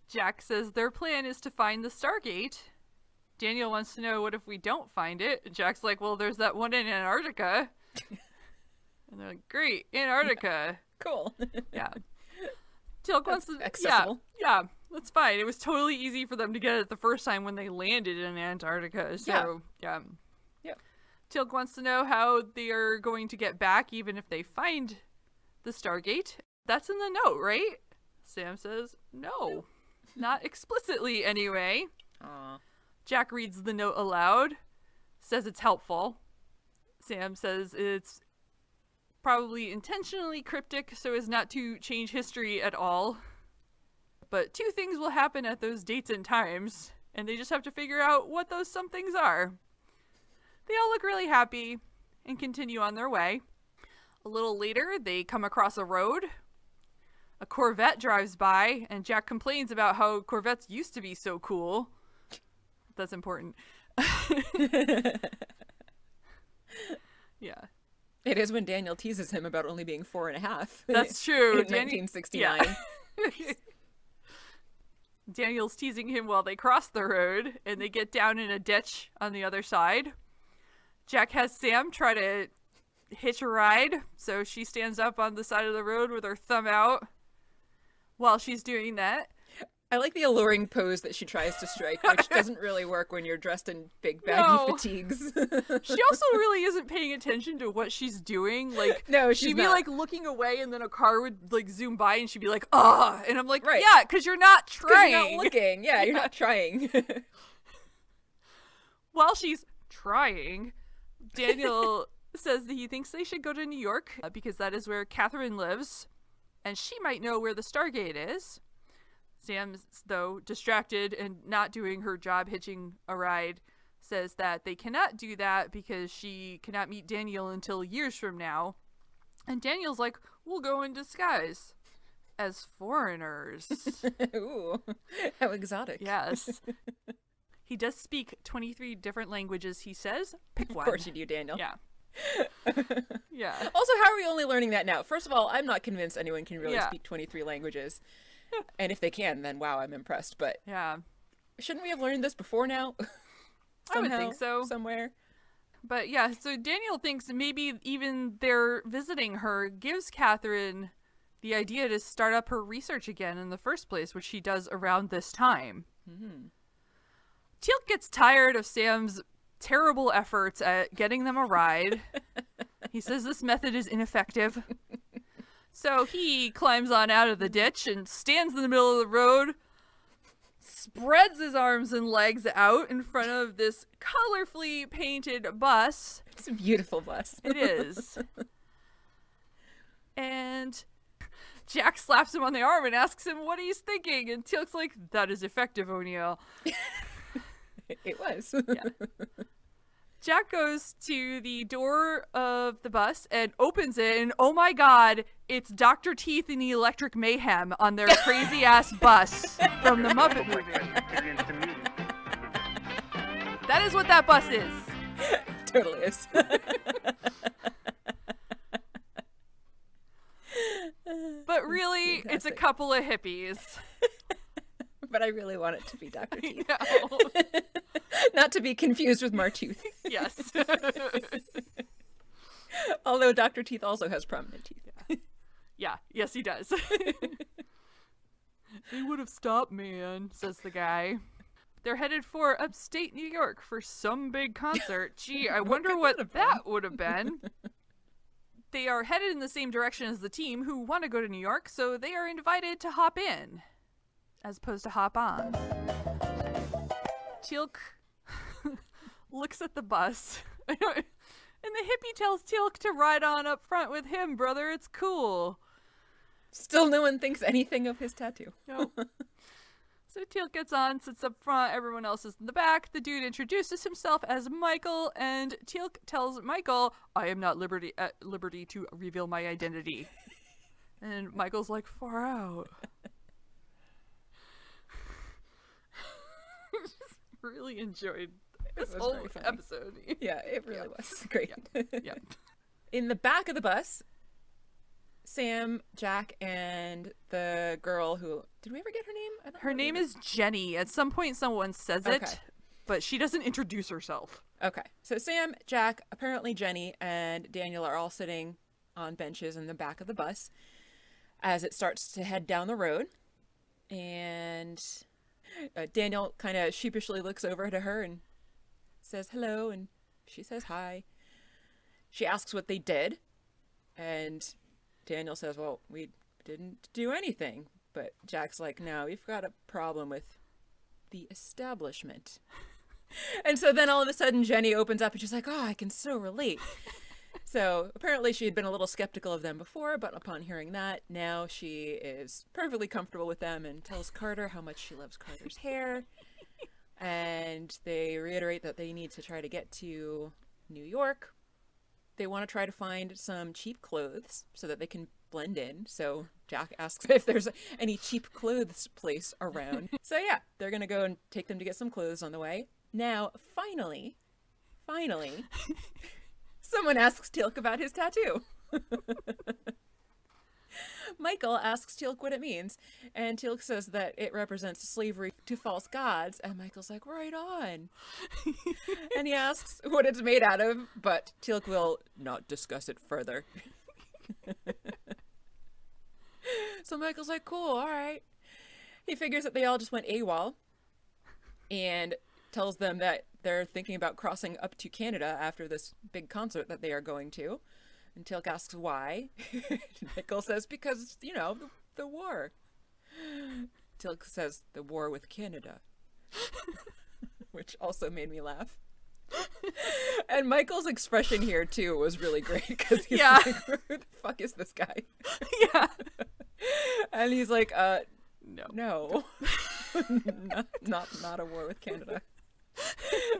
Jack says their plan is to find the Stargate. Daniel wants to know, what if we don't find it? Jack's like, well, there's that one in Antarctica. And they're like, great, Antarctica. Cool. Yeah. Teal'c wants to... accessible. Yeah, that's fine. It was totally easy for them to get it the first time when they landed in Antarctica. So, yeah. Teal'c wants to know how they are going to get back even if they find the Stargate. That's in the note, right? Sam says, no. Not explicitly, anyway. Aww. Jack reads the note aloud, says it's helpful. Sam says it's probably intentionally cryptic so as not to change history at all. But 2 things will happen at those dates and times, and they just have to figure out what those some things are. They all look really happy and continue on their way. A little later, they come across a road. A Corvette drives by, and Jack complains about how Corvettes used to be so cool. That's important. Yeah. It is when Daniel teases him about only being 4.5. That's true. In 1969. Yeah. Daniel's teasing him while they cross the road, and they get down in a ditch on the other side. Jack has Sam try to hitch a ride, so she stands up on the side of the road with her thumb out while she's doing that. I like the alluring pose that she tries to strike, which doesn't really work when you're dressed in big baggy fatigues. She also really isn't paying attention to what she's doing. Like, no, she'd not. be like looking away, and then a car would like zoom by, and she'd be like, "Ah!" And I'm like, right. "Yeah, because you're not trying. You're not looking. Yeah, you're not trying." While she's trying, Daniel says that he thinks they should go to New York because that is where Catherine lives, and she might know where the Stargate is. Sam's, though, distracted and not doing her job hitching a ride, says that they cannot do that because she cannot meet Daniel until years from now. And Daniel's like, we'll go in disguise as foreigners. Ooh, how exotic. Yes. He does speak 23 different languages, he says. Pick one. Of course you do, Daniel. Yeah. Yeah. Also, how are we only learning that now? First of all, I'm not convinced anyone can really speak 23 languages. And if they can, then wow, I'm impressed. But yeah, shouldn't we have learned this before now? I would think so. Somewhere. But yeah, so Daniel thinks maybe even their visiting her gives Catherine the idea to start up her research again in the first place, which she does around this time. Mm-hmm. Teal'c gets tired of Sam's terrible efforts at getting them a ride. He says this method is ineffective. So he climbs on out of the ditch and stands in the middle of the road, spreads his arms and legs out in front of this colorfully painted bus. It's a beautiful bus. It is. And Jack slaps him on the arm and asks him what he's thinking. And Teal'c's like, that is effective, O'Neill. It was. Yeah. Jack goes to the door of the bus and opens it, and oh my god, it's Dr. Teeth and the Electric Mayhem on their crazy-ass bus from the Muppet movie. That is what that bus is. Totally is. But really, it's a couple of hippies. But I really want it to be Dr. Teeth. No. Not to be confused with Martooth. Yes. Although Dr. Teeth also has prominent teeth. Yeah, yes he does. They would have stopped, man, says the guy. They're headed for upstate New York for some big concert. Gee, I wonder what that would have been. They are headed in the same direction as the team who want to go to New York, so they are invited to hop in, as opposed to hop on. Teal'c looks at the bus, and the hippie tells Teal'c to ride on up front with him, brother. It's cool. Still no one thinks anything of his tattoo. No. So Teal'c gets on, sits up front, everyone else is in the back. The dude introduces himself as Michael, and Teal'c tells Michael, I am not at liberty to reveal my identity. And Michael's like, far out. Just really enjoyed this whole episode. Yeah, it really was great. Yeah. In the back of the bus, Sam, Jack, and the girl who... Did we ever get her name? Her name is Jenny. At some point someone says it, but she doesn't introduce herself. Okay. So Sam, Jack, apparently Jenny, and Daniel are all sitting on benches in the back of the bus as it starts to head down the road. And Daniel kind of sheepishly looks over to her and says hello, and she says hi. She asks what they did, and Daniel says, well, we didn't do anything. But Jack's like, no, we've got a problem with the establishment. And so then all of a sudden Jenny opens up and she's like, oh, I can so relate. So apparently she had been a little skeptical of them before, but upon hearing that, now she is perfectly comfortable with them and tells Carter how much she loves Carter's hair. And they reiterate that they need to try to get to New York. They want to try to find some cheap clothes so that they can blend in. So Jack asks if there's any cheap clothes place around. So yeah, they're going to go and take them to get some clothes on the way. Now, finally, someone asks Teal'c about his tattoo. Michael asks Teal'c what it means, and Teal'c says that it represents slavery to false gods, and Michael's like, right on. And he asks what it's made out of, but Teal'c will not discuss it further. So Michael's like, cool, all right. He figures that they all just went AWOL and tells them that they're thinking about crossing up to Canada after this big concert that they are going to. And Teal'c asks why. Michael says, because, you know, the war. Teal'c says, the war with Canada. Which also made me laugh. And Michael's expression here, too, was really great. Because he's like, who the fuck is this guy? Yeah. And he's like, no. not a war with Canada.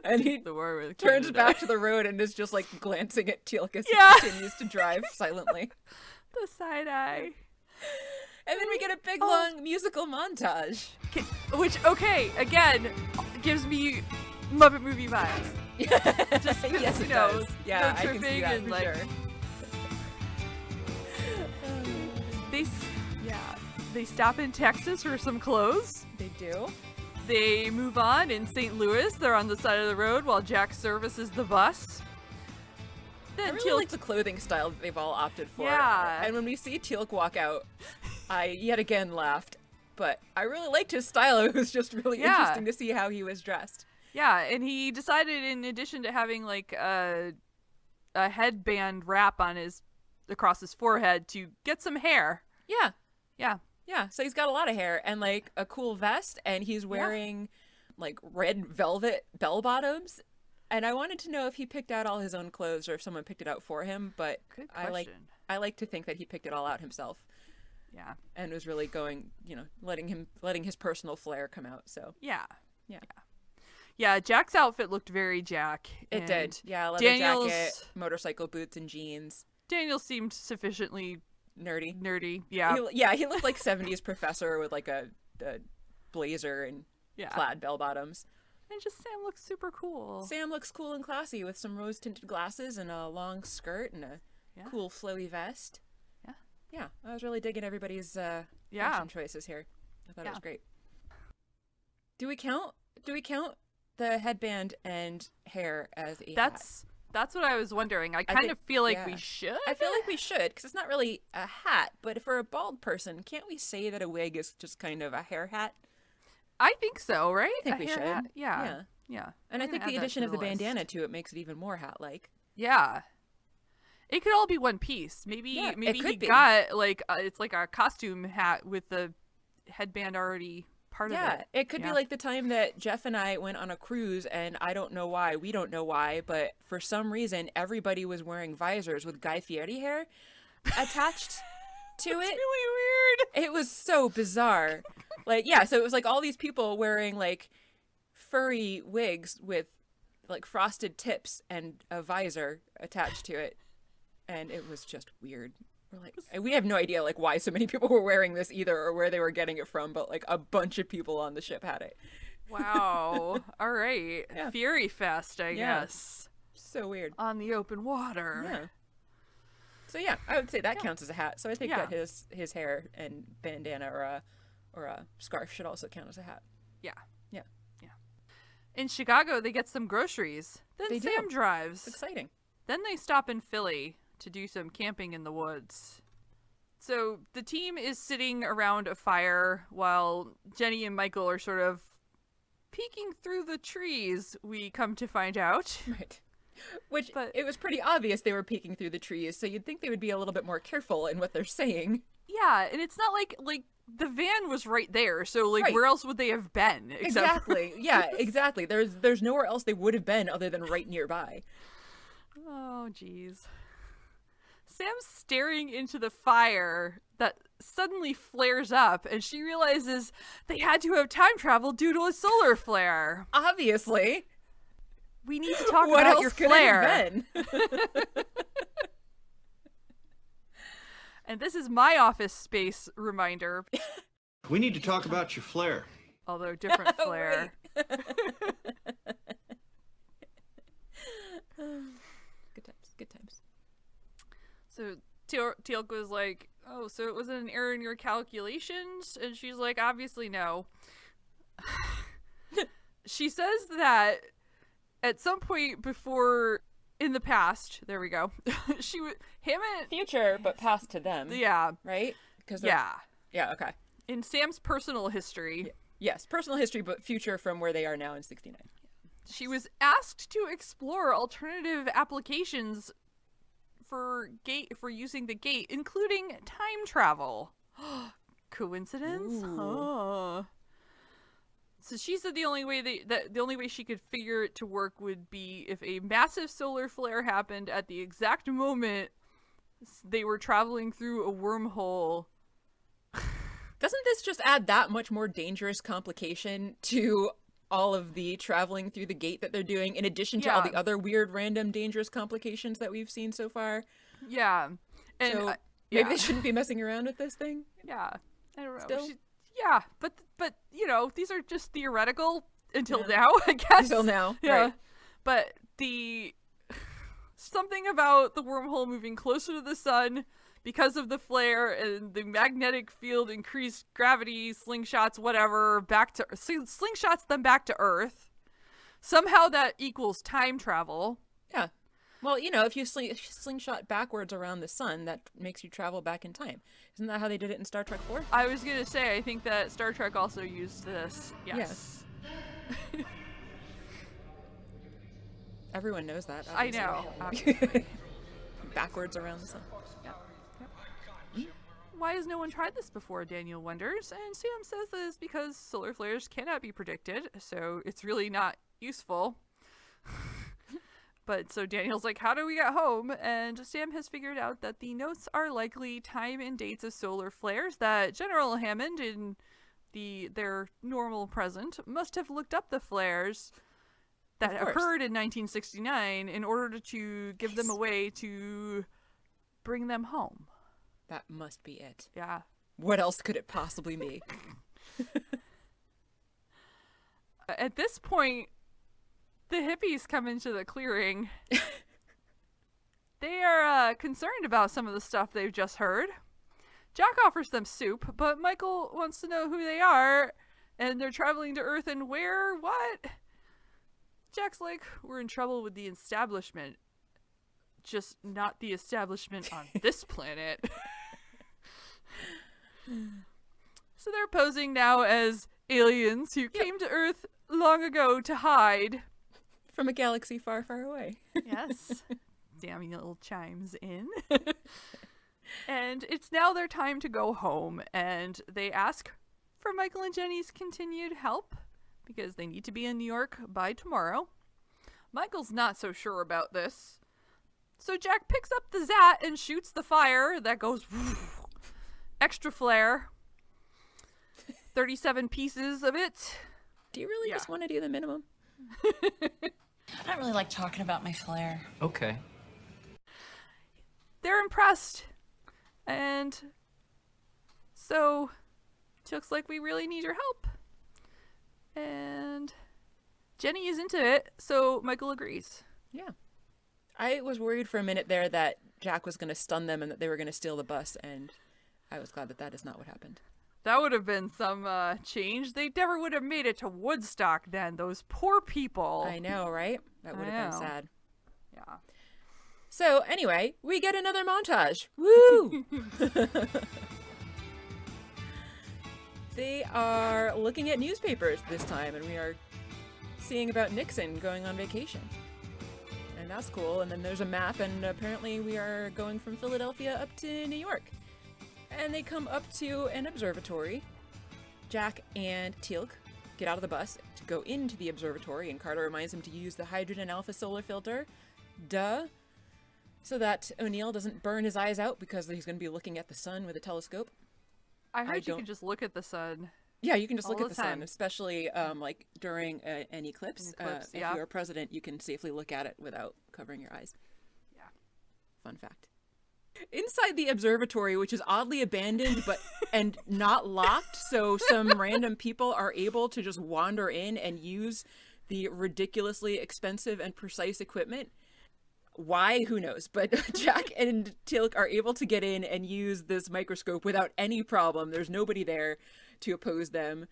And he turns back to the road and is just like glancing at Teal'c as he continues to drive silently. The side eye. And then we get a big long musical montage. Which, okay, again, gives me Muppet movie vibes. Just yes, you know, yeah, I can see that for like, sure. They stop in Texas for some clothes. They do. They move on in St. Louis. They're on the side of the road while Jack services the bus. Then I really like the clothing style that they've all opted for. Yeah. And when we see Teal'c walk out, I yet again laughed. But I really liked his style. It was just really interesting to see how he was dressed. Yeah, and he decided, in addition to having like a headband wrap on across his forehead to get some hair. Yeah. Yeah. Yeah. So he's got a lot of hair and like a cool vest, and he's wearing like red velvet bell bottoms. And I wanted to know if he picked out all his own clothes or if someone picked it out for him, but Good I like to think that he picked it all out himself. Yeah. And was really going, letting his personal flair come out. So Yeah. yeah. Yeah, Jack's outfit looked very Jack. It did. Yeah, leather jacket, motorcycle boots, and jeans. Daniel seemed sufficiently Nerdy. Yeah. He looked like 70s professor with like a blazer and plaid bell bottoms. And just Sam looks super cool. Sam looks cool and classy with some rose-tinted glasses and a long skirt and a cool flowy vest. Yeah. Yeah, I was really digging everybody's fashion choices here. I thought it was great. Do we count the headband and hair as a hat? That's what I was wondering. I kind of feel like we should. I feel like we should, because it's not really a hat, but for a bald person, can't we say that a wig is just kind of a hair hat? I think so, right? I think we should. Hat? Yeah. And I think the addition of the bandana to it makes it even more hat-like. Yeah. It could all be one piece. Maybe he got like it's like a costume hat with the headband already part of it. Yeah, it could be like the time that Jeff and I went on a cruise, and we don't know why, but for some reason everybody was wearing visors with Guy Fieri hair attached to it. It's really weird. It was so bizarre. So it was like all these people wearing like furry wigs with like frosted tips and a visor attached to it. And it was just weird. We're like, we have no idea like why so many people were wearing this either or where they were getting it from, but like a bunch of people on the ship had it. Wow. All right. Yeah. Fury Fest, I guess. So weird. On the open water. Yeah. So yeah, I would say that counts as a hat. So I think that his hair and bandana or a scarf should also count as a hat. Yeah. Yeah. Yeah. In Chicago, they get some groceries. Then Sam drives. It's exciting. Then they stop in Philly to do some camping in the woods. So the team is sitting around a fire while Jenny and Michael are sort of peeking through the trees, we come to find out. Right. It was pretty obvious they were peeking through the trees, so you'd think they would be a little bit more careful in what they're saying. Yeah, and it's not like the van was right there, so where else would they have been? Exactly. Yeah, exactly. There's nowhere else they would have been other than right nearby. Oh, jeez. Sam's staring into the fire that suddenly flares up, and she realizes they had to have time travel due to a solar flare. Obviously. We need to talk about your flare. And this is my Office Space reminder. We need to talk about your flare. Although different flare. Good times. So Teal'c was like, oh, so it wasn't an error in your calculations? And she's like, obviously no. She says that at some point before, in the past, there we go, Hammond... Future, but past to them. Yeah. Right? Yeah, okay. In Sam's personal history. Yeah. Yes, personal history, but future from where they are now in 69. She was asked to explore alternative applications for using the gate, including time travel. Coincidence? Huh. So she said the only way she could figure it to work would be if a massive solar flare happened at the exact moment they were traveling through a wormhole. Doesn't this just add that much more dangerous complication to all of the traveling through the gate that they're doing, in addition to all the other weird, random, dangerous complications that we've seen so far? Yeah. And so maybe they shouldn't be messing around with this thing? Yeah. I don't know. Still? Yeah, but these are just theoretical until now, I guess. Until now, yeah. Right. But something about the wormhole moving closer to the sun because of the flare and the magnetic field increased gravity, slingshots, whatever, slingshots them back to Earth. Somehow that equals time travel. Yeah. Well, if you slingshot backwards around the sun, that makes you travel back in time. Isn't that how they did it in Star Trek 4? I was going to say, I think that Star Trek also used this. Yes. Everyone knows that. I know. Backwards around the sun. Why has no one tried this before, Daniel wonders, and Sam says that it's because solar flares cannot be predicted, so it's really not useful. But so Daniel's like, how do we get home? And Sam has figured out that the notes are likely time and dates of solar flares that General Hammond, in their normal present, must have looked up the flares that occurred in 1969 in order to give them a way to bring them home. That must be it. Yeah. What else could it possibly be? At this point, the hippies come into the clearing. They are concerned about some of the stuff they've just heard. Jack offers them soup, but Michael wants to know who they are, and they're traveling to Earth and where? What? Jack's like, we're in trouble with the establishment. Just not the establishment on this planet. So they're posing now as aliens who came to Earth long ago to hide. From a galaxy far, far away. Yes. Damn little chimes in. And it's now their time to go home, and they ask for Michael and Jenny's continued help because they need to be in New York by tomorrow. Michael's not so sure about this. So Jack picks up the Zat and shoots the fire that goes extra flare. 37 pieces of it. Do you really just want to do the minimum? I don't really like talking about my flare. Okay. They're impressed. And so Chuck's like, we really need your help. And Jenny is into it, so Michael agrees. Yeah. I was worried for a minute there that Jack was going to stun them and that they were going to steal the bus, and I was glad that that is not what happened. That would have been some change. They never would have made it to Woodstock then. Those poor people. I know, right? That would have been sad. Yeah. So, anyway, we get another montage. Woo! They are looking at newspapers this time, and we are seeing about Nixon going on vacation. And that's cool. And then there's a map, and apparently we are going from Philadelphia up to New York. And they come up to an observatory. Jack and Teal'c get out of the bus to go into the observatory, and Carter reminds him to use the hydrogen alpha solar filter. Duh. So that O'Neill doesn't burn his eyes out because he's going to be looking at the sun with a telescope. I heard you can just look at the sun. Yeah, you can just look at the time. sun, especially like during an eclipse. If you're a president, you can safely look at it without covering your eyes. Yeah. Fun fact. Inside the observatory, which is oddly abandoned and not locked, so some random people are able to just wander in and use the ridiculously expensive and precise equipment. Why? Who knows? But Jack and Teal'c are able to get in and use this microscope without any problem. There's nobody there to oppose them.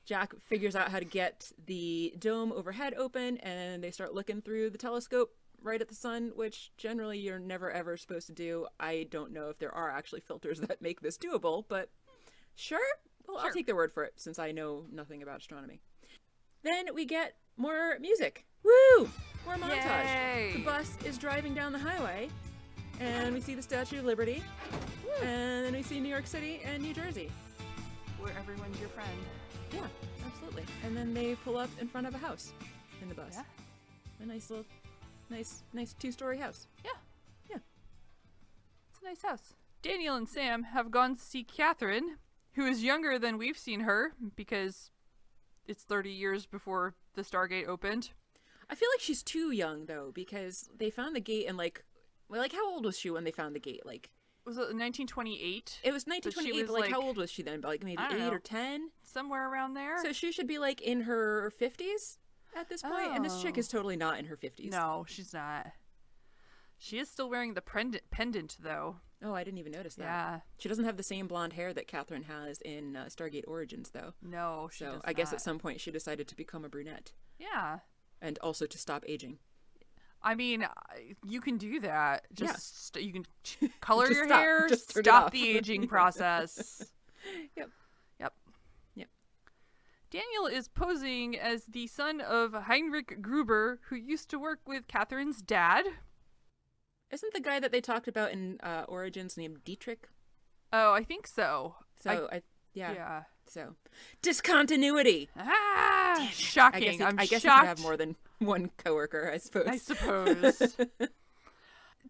Jack figures out how to get the dome overhead open, and they start looking through the telescope right at the sun, which generally you're never ever supposed to do. I don't know if there are actually filters that make this doable, but sure. Well, I'll take their word for it since I know nothing about astronomy. Then we get more music. Woo! More montage. Yay! The bus is driving down the highway, and we see the Statue of Liberty, and then we see New York City and New Jersey. Where everyone's your friend. Yeah, absolutely. And then they pull up in front of a house in the bus. Yeah. A nice little, nice two-story house. Yeah. Yeah. It's a nice house. Daniel and Sam have gone to see Catherine, who is younger than we've seen her because it's 30 years before the Stargate opened. I feel like she's too young though, because they found the gate and like how old was she when they found the gate? Like, was it 1928? it was 1928, but like how old was she then? Like maybe 8 or 10? Somewhere around there. So she should be like in her 50s at this point, and this chick is totally not in her 50s. No, she's not. She is still wearing the pendant though. Oh, I didn't even notice that. Yeah. She doesn't have the same blonde hair that Catherine has in Stargate Origins though. No, she so does I guess not. at some point she decided to become a brunette. Yeah. And also to stop aging. I mean, you can do that. Just you can color Just your stop. hair, Just turn it stop off. the aging process. Yep. Yep. Yep. Daniel is posing as the son of Heinrich Gruber, who used to work with Catherine's dad. Isn't the guy that they talked about in Origins named Dietrich? Oh, I think so. So, yeah. Yeah. So, discontinuity! Ah! Shocking. I guess shocked. you could have more than one coworker, I suppose. I suppose.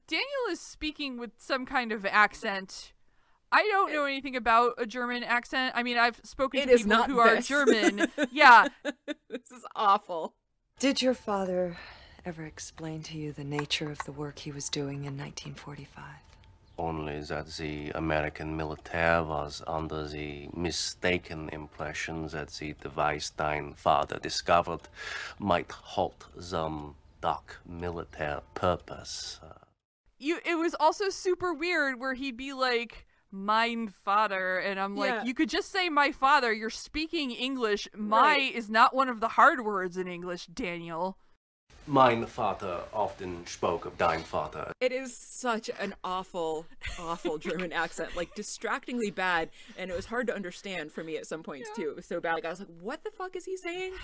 Daniel is speaking with some kind of accent. I don't know anything about a German accent. I mean, I've spoken to people who are German. Yeah. This is awful. Did your father ever explain to you the nature of the work he was doing in 1945? Only that the American military was under the mistaken impression that the device thine father discovered might halt some dark military purpose. It was also super weird where he'd be like, "Mein Vater," and I'm like, you could just say "my father." You're speaking English. My is not one of the hard words in English, Daniel. Mein Vater often spoke of thine father. It is such an awful, awful German accent, like distractingly bad, and it was hard to understand for me at some points too. It was so bad. Like I was like, what the fuck is he saying?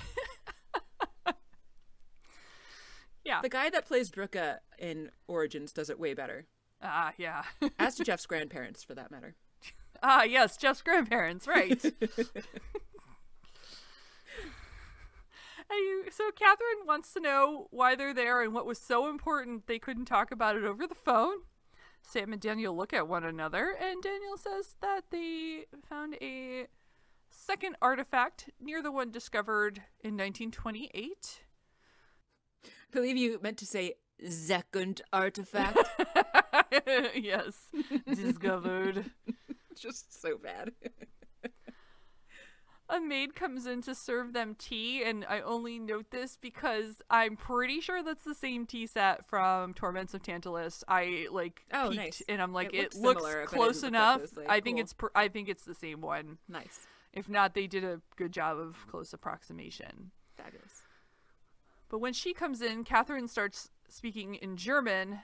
Yeah. The guy that plays Drucka in Origins does it way better. Yeah. As to Jeff's grandparents, for that matter. Yes, Jeff's grandparents, right. So Catherine wants to know why they're there and what was so important they couldn't talk about it over the phone. Sam and Daniel look at one another, and Daniel says that they found a second artifact near the one discovered in 1928. I believe you meant to say second artifact. Yes, discovered. Just so bad. A maid comes in to serve them tea, and I only note this because I'm pretty sure that's the same tea set from Torments of Tantalus. I peeked, nice. And I'm like, it looks looks close enough. I think cool. I think it's the same one. Nice. If not, they did a good job of close approximation. Fabulous. But when she comes in, Catherine starts speaking in German.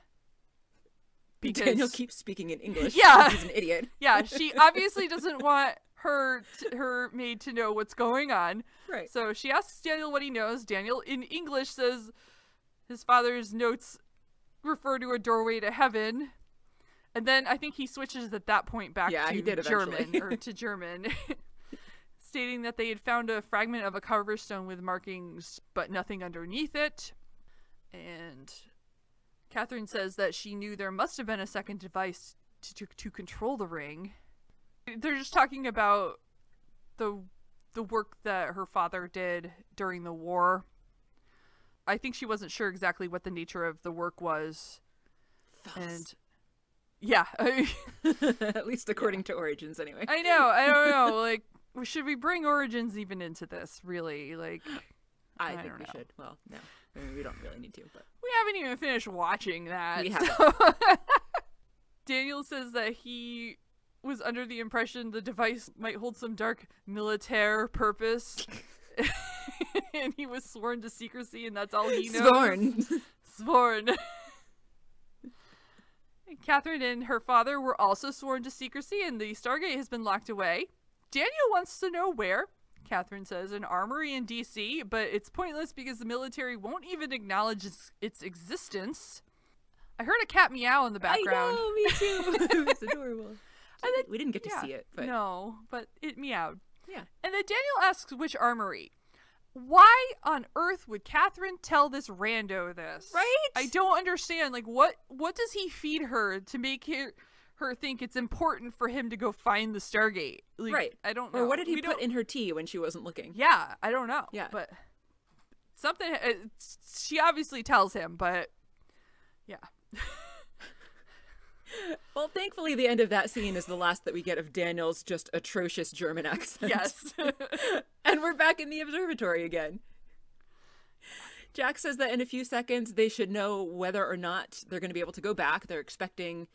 Because Daniel keeps speaking in English. Yeah, he's an idiot. Yeah, she obviously doesn't want her maid to know what's going on. Right. So she asks Daniel what he knows. Daniel, in English, says his father's notes refer to a doorway to heaven. And then I think he switches at that point back to German, stating that they had found a fragment of a cover stone with markings, but nothing underneath it. And Catherine says that she knew there must have been a second device to control the ring. They're just talking about the work that her father did during the war. I think she wasn't sure exactly what the nature of the work was. And yeah. At least according to Origins, anyway. I know. I don't know. Like, should we bring Origins even into this, really? Like, I think we should. Well, no. I mean, we don't really need to, but we haven't even finished watching that. We haven't. Daniel says that he was under the impression the device might hold some dark militaire purpose. And he was sworn to secrecy, and that's all he knows. Sworn. Catherine and her father were also sworn to secrecy, and the Stargate has been locked away. Daniel wants to know where. Catherine says an armory in DC, but it's pointless because the military won't even acknowledge its existence. I heard a cat meow in the background. I know, me too. It's adorable. And then, we didn't get to see it, but no, but it meowed. Yeah. And then Daniel asks which armory. Why on earth would Catherine tell this rando this? Right? I don't understand. Like, what does he feed her to make her think it's important for him to go find the Stargate? Like, right. I don't know. Or what did he put in her tea when she wasn't looking? Yeah, I don't know. Yeah. But something, she obviously tells him, but yeah. Well, thankfully, the end of that scene is the last that we get of Daniel's just atrocious German accent. Yes. And we're back in the observatory again. Jack says that in a few seconds, they should know whether or not they're going to be able to go back. They're expecting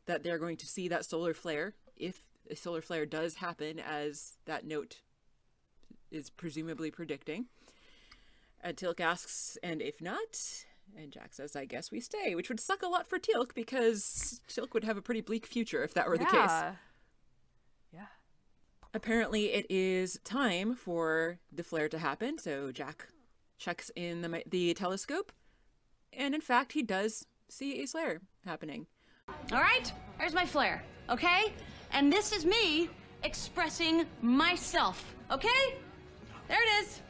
that they're going to see that solar flare. If a solar flare does happen, as that note is presumably predicting. And Teal'c asks, and if not... And Jack says, I guess we stay, which would suck a lot for Teal'c because Teal'c would have a pretty bleak future if that were the case. Yeah. Apparently it is time for the flare to happen, so Jack checks in the telescope, and in fact he does see a flare happening. All right, there's my flare, okay? And this is me expressing myself, okay? There it is.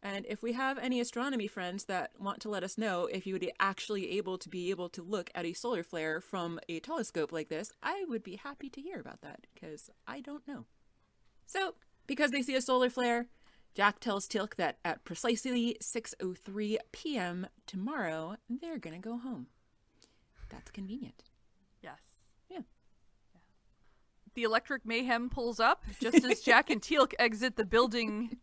And if we have any astronomy friends that want to let us know if you would be actually able to look at a solar flare from a telescope like this, I would be happy to hear about that, because I don't know. So, because they see a solar flare, Jack tells Teal'c that at precisely 6:03 p.m. tomorrow, they're gonna go home. That's convenient. Yes. Yeah. The Electric Mayhem pulls up just as Jack and Teal'c exit the building.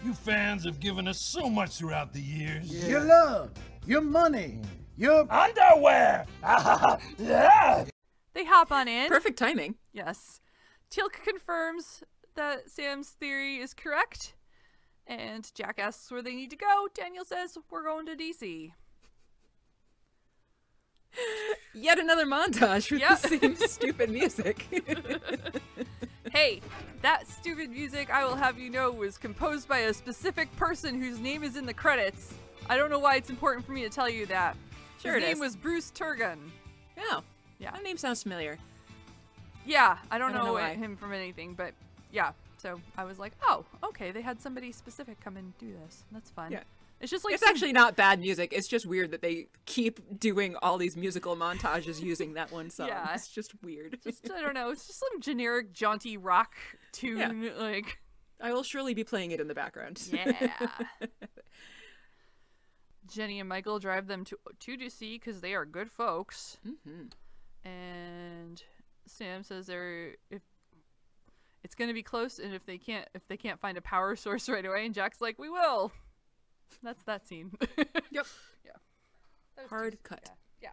You fans have given us so much throughout the years. Yeah. Your love, your money, your underwear. Yeah. They hop on in. Perfect timing. Yes. Teal'c confirms that Sam's theory is correct, and Jack asks where they need to go. Daniel says, we're going to DC. Yet another montage with the same stupid music. Hey, that stupid music, I will have you know, was composed by a specific person whose name is in the credits. I don't know why it's important for me to tell you that. Sure, His name was Bruce Turgon. Oh, yeah. That name sounds familiar. Yeah, I don't know why. him from anything, but yeah. So I was like, oh, okay, they had somebody specific come and do this. That's fun. Yeah. It's just like it's actually not bad music. It's just weird that they keep doing all these musical montages using that one song. Yeah. It's just weird. Just, I don't know. It's just some generic jaunty rock tune. Yeah. Like, I will surely be playing it in the background. Yeah. Jenny and Michael drive them to DC because they are good folks. Mm-hmm. And Sam says if it's going to be close, and if they can't find a power source right away, and Jack's like, we will. That's that scene. Yep. Yeah. Hard cut. Yeah.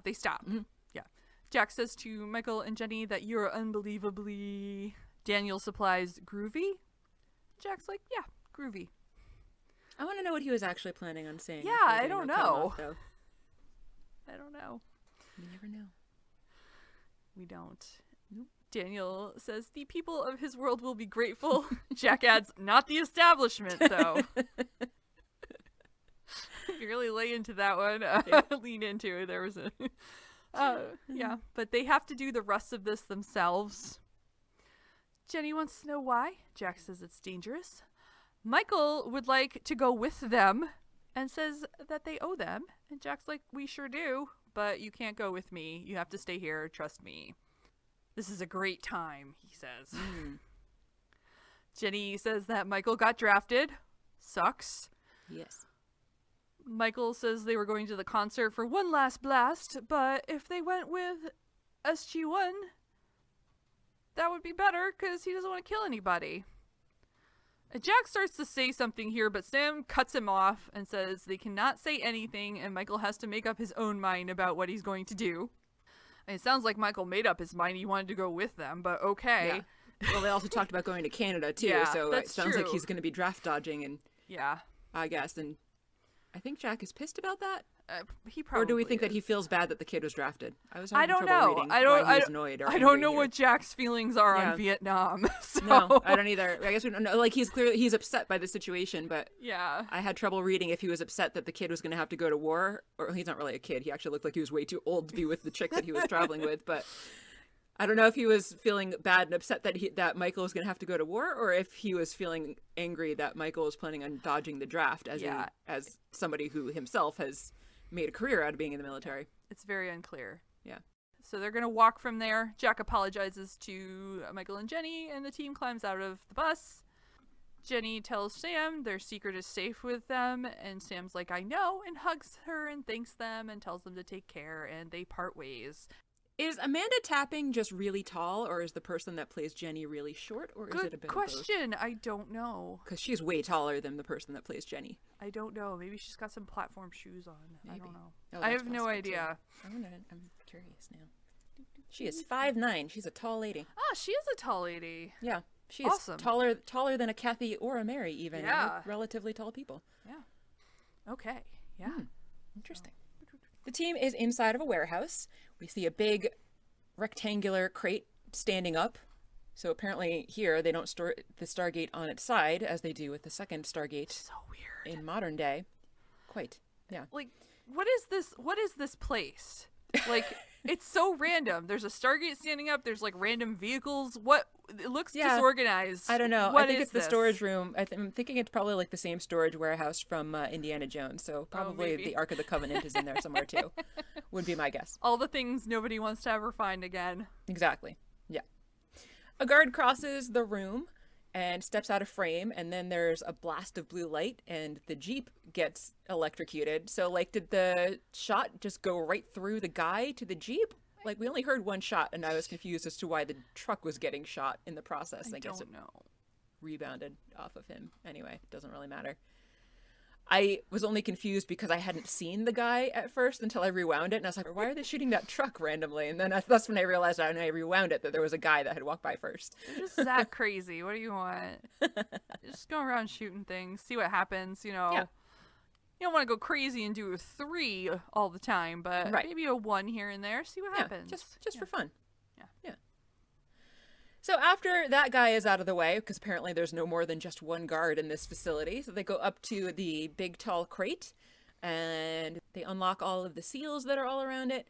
They stop. Mm-hmm. Yeah. Jack says to Michael and Jenny that you're unbelievably... Daniel supplies groovy. Jack's like, yeah, groovy. I want to know what he was actually planning on saying. Yeah, I don't know. I don't know. We never know. We don't. Nope. Daniel says the people of his world will be grateful. Jack adds, not the establishment, though. You really lay into that one. Lean into it. There was a... yeah, but they have to do the rest of this themselves. Jenny wants to know why. Jack says it's dangerous. Michael would like to go with them and says that they owe them. And Jack's like, we sure do, but you can't go with me. You have to stay here. Trust me. This is a great time, he says. Jenny says that Michael got drafted. Sucks. Yes. Michael says they were going to the concert for one last blast, but if they went with SG1, that would be better because he doesn't want to kill anybody. And Jack starts to say something here, but Sam cuts him off and says they cannot say anything, and Michael has to make up his own mind about what he's going to do. And it sounds like Michael made up his mind. He wanted to go with them, but okay. Yeah. Well, they also talked about going to Canada, too, yeah, so it sounds true. like he's going to be draft dodging, and yeah, I guess, and I think Jack is pissed about that. He probably or do we think is. that he feels bad that the kid was drafted? I don't know. I don't know what Jack's feelings are on Vietnam. So. No, I don't either. I guess we don't know. Like he's upset by the situation, but yeah, I had trouble reading if he was upset that the kid was going to have to go to war, or he's not really a kid. He actually looked like he was way too old to be with the chick that he was traveling with, but. I don't know if he was feeling bad and upset that Michael was going to have to go to war, or if he was feeling angry that Michael was planning on dodging the draft as somebody who himself has made a career out of being in the military. It's very unclear. Yeah. So they're going to walk from there. Jack apologizes to Michael and Jenny, and the team climbs out of the bus. Jenny tells Sam their secret is safe with them, and Sam's like, I know, and hugs her and thanks them and tells them to take care, and they part ways. Is Amanda Tapping just really tall, or is the person that plays Jenny really short, or is it a bit question. of both? I don't know. Because she's way taller than the person that plays Jenny. I don't know. Maybe she's got some platform shoes on. Maybe. I don't know. Oh, I have no idea. I'm curious now. She is 5'9". She's a tall lady. Ah, she is a tall lady. Yeah. She is awesome. taller than a Kathy or a Mary, even. Yeah. Relatively tall people. Yeah. Okay. Yeah. Interesting. The team is inside of a warehouse. We see a big rectangular crate standing up So apparently here they don't store the Stargate on its side as they do with the second Stargate. So weird. In modern day. Quite. Yeah. Like, what is this? What is this place? Like, it's so random. There's a Stargate standing up. There's like random vehicles. What? It looks disorganized. I don't know. What I think is it's the this? storage room. I'm thinking it's probably like the same storage warehouse from Indiana Jones. So probably maybe. the Ark of the Covenant is in there somewhere too. Would be my guess. All the things nobody wants to ever find again. Exactly. Yeah. A guard crosses the room and steps out of frame, and then there's a blast of blue light, and the Jeep gets electrocuted. So, like, did the shot just go right through the guy to the Jeep? Like, we only heard one shot, and I was confused as to why the truck was getting shot in the process. I guess don't know. Rebounded off of him. Anyway, it doesn't really matter. I was only confused because I hadn't seen the guy at first until I rewound it, and I was like, why are they shooting that truck randomly? And then that's when I realized when I rewound it that there was a guy that had walked by first. You're just that crazy. What do you want? Just go around shooting things, see what happens, you know. Yeah. You don't want to go crazy and do a 3 all the time, but maybe a 1 here and there, see what happens. Just for fun. Yeah. So after that guy is out of the way, because apparently there's no more than just one guard in this facility, so they go up to the big tall crate and they unlock all of the seals that are all around it.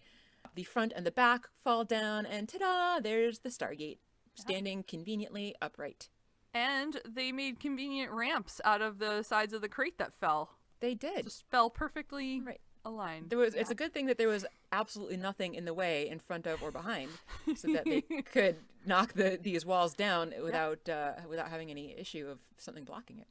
The front and the back fall down, and ta-da, there's the Stargate, standing conveniently upright. And they made convenient ramps out of the sides of the crate that fell. They did. Just fell perfectly aligned. It's a good thing that there was absolutely nothing in the way in front of or behind, so that they could knock these walls down without having any issue of something blocking it.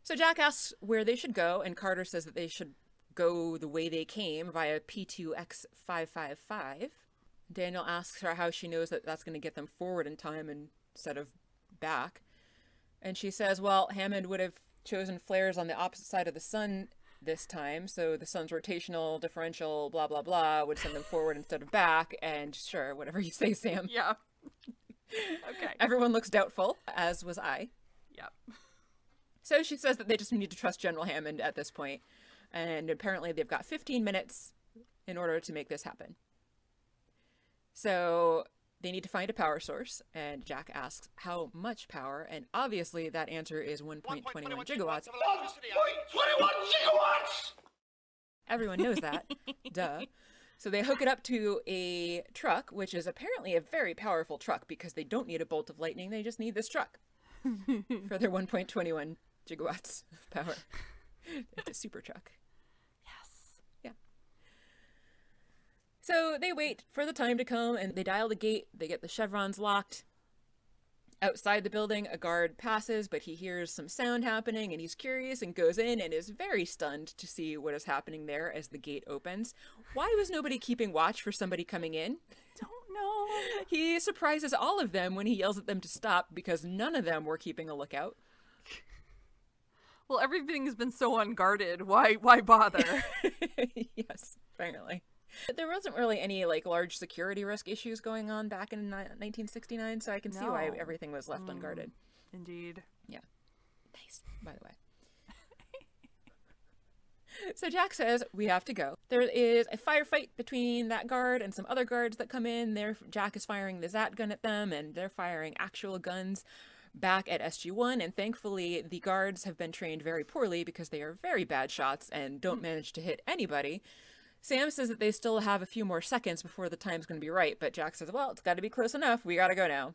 So Jack asks where they should go, and Carter says that they should go the way they came via P2X555. Daniel asks her how she knows that that's going to get them forward in time instead of back. And she says, well, Hammond would have chosen flares on the opposite side of the sun this time, so the sun's rotational differential blah blah blah would send them forward instead of back, and sure, whatever you say, Sam. Yeah. Okay. Everyone looks doubtful, as was I. Yep. So she says that they just need to trust General Hammond at this point, and apparently they've got 15 minutes in order to make this happen. So they need to find a power source, and Jack asks how much power, and obviously that answer is 1.21 gigawatts. 1.21 gigawatts! Everyone knows that. Duh. So they hook it up to a truck, which is apparently a very powerful truck, because they don't need a bolt of lightning, they just need this truck for their 1.21 gigawatts of power. It's a super truck. So they wait for the time to come, and they dial the gate. They get the chevrons locked. Outside the building, a guard passes, but he hears some sound happening, and he's curious and goes in and is very stunned to see what is happening there as the gate opens. Why was nobody keeping watch for somebody coming in? Don't know. He surprises all of them when he yells at them to stop, because none of them were keeping a lookout. Well, everything's been so unguarded. Why bother? Yes, apparently. There wasn't really any like large security risk issues going on back in 1969, so I can see why everything was left unguarded. Indeed. Yeah. Nice, by the way. So Jack says, we have to go. There is a firefight between that guard and some other guards that come in. Jack is firing the Zat gun at them, and they're firing actual guns back at SG-1, and thankfully the guards have been trained very poorly because they are very bad shots and don't manage to hit anybody. Sam says that they still have a few more seconds before the time's going to be right, but Jack says, well, it's got to be close enough. We got to go now.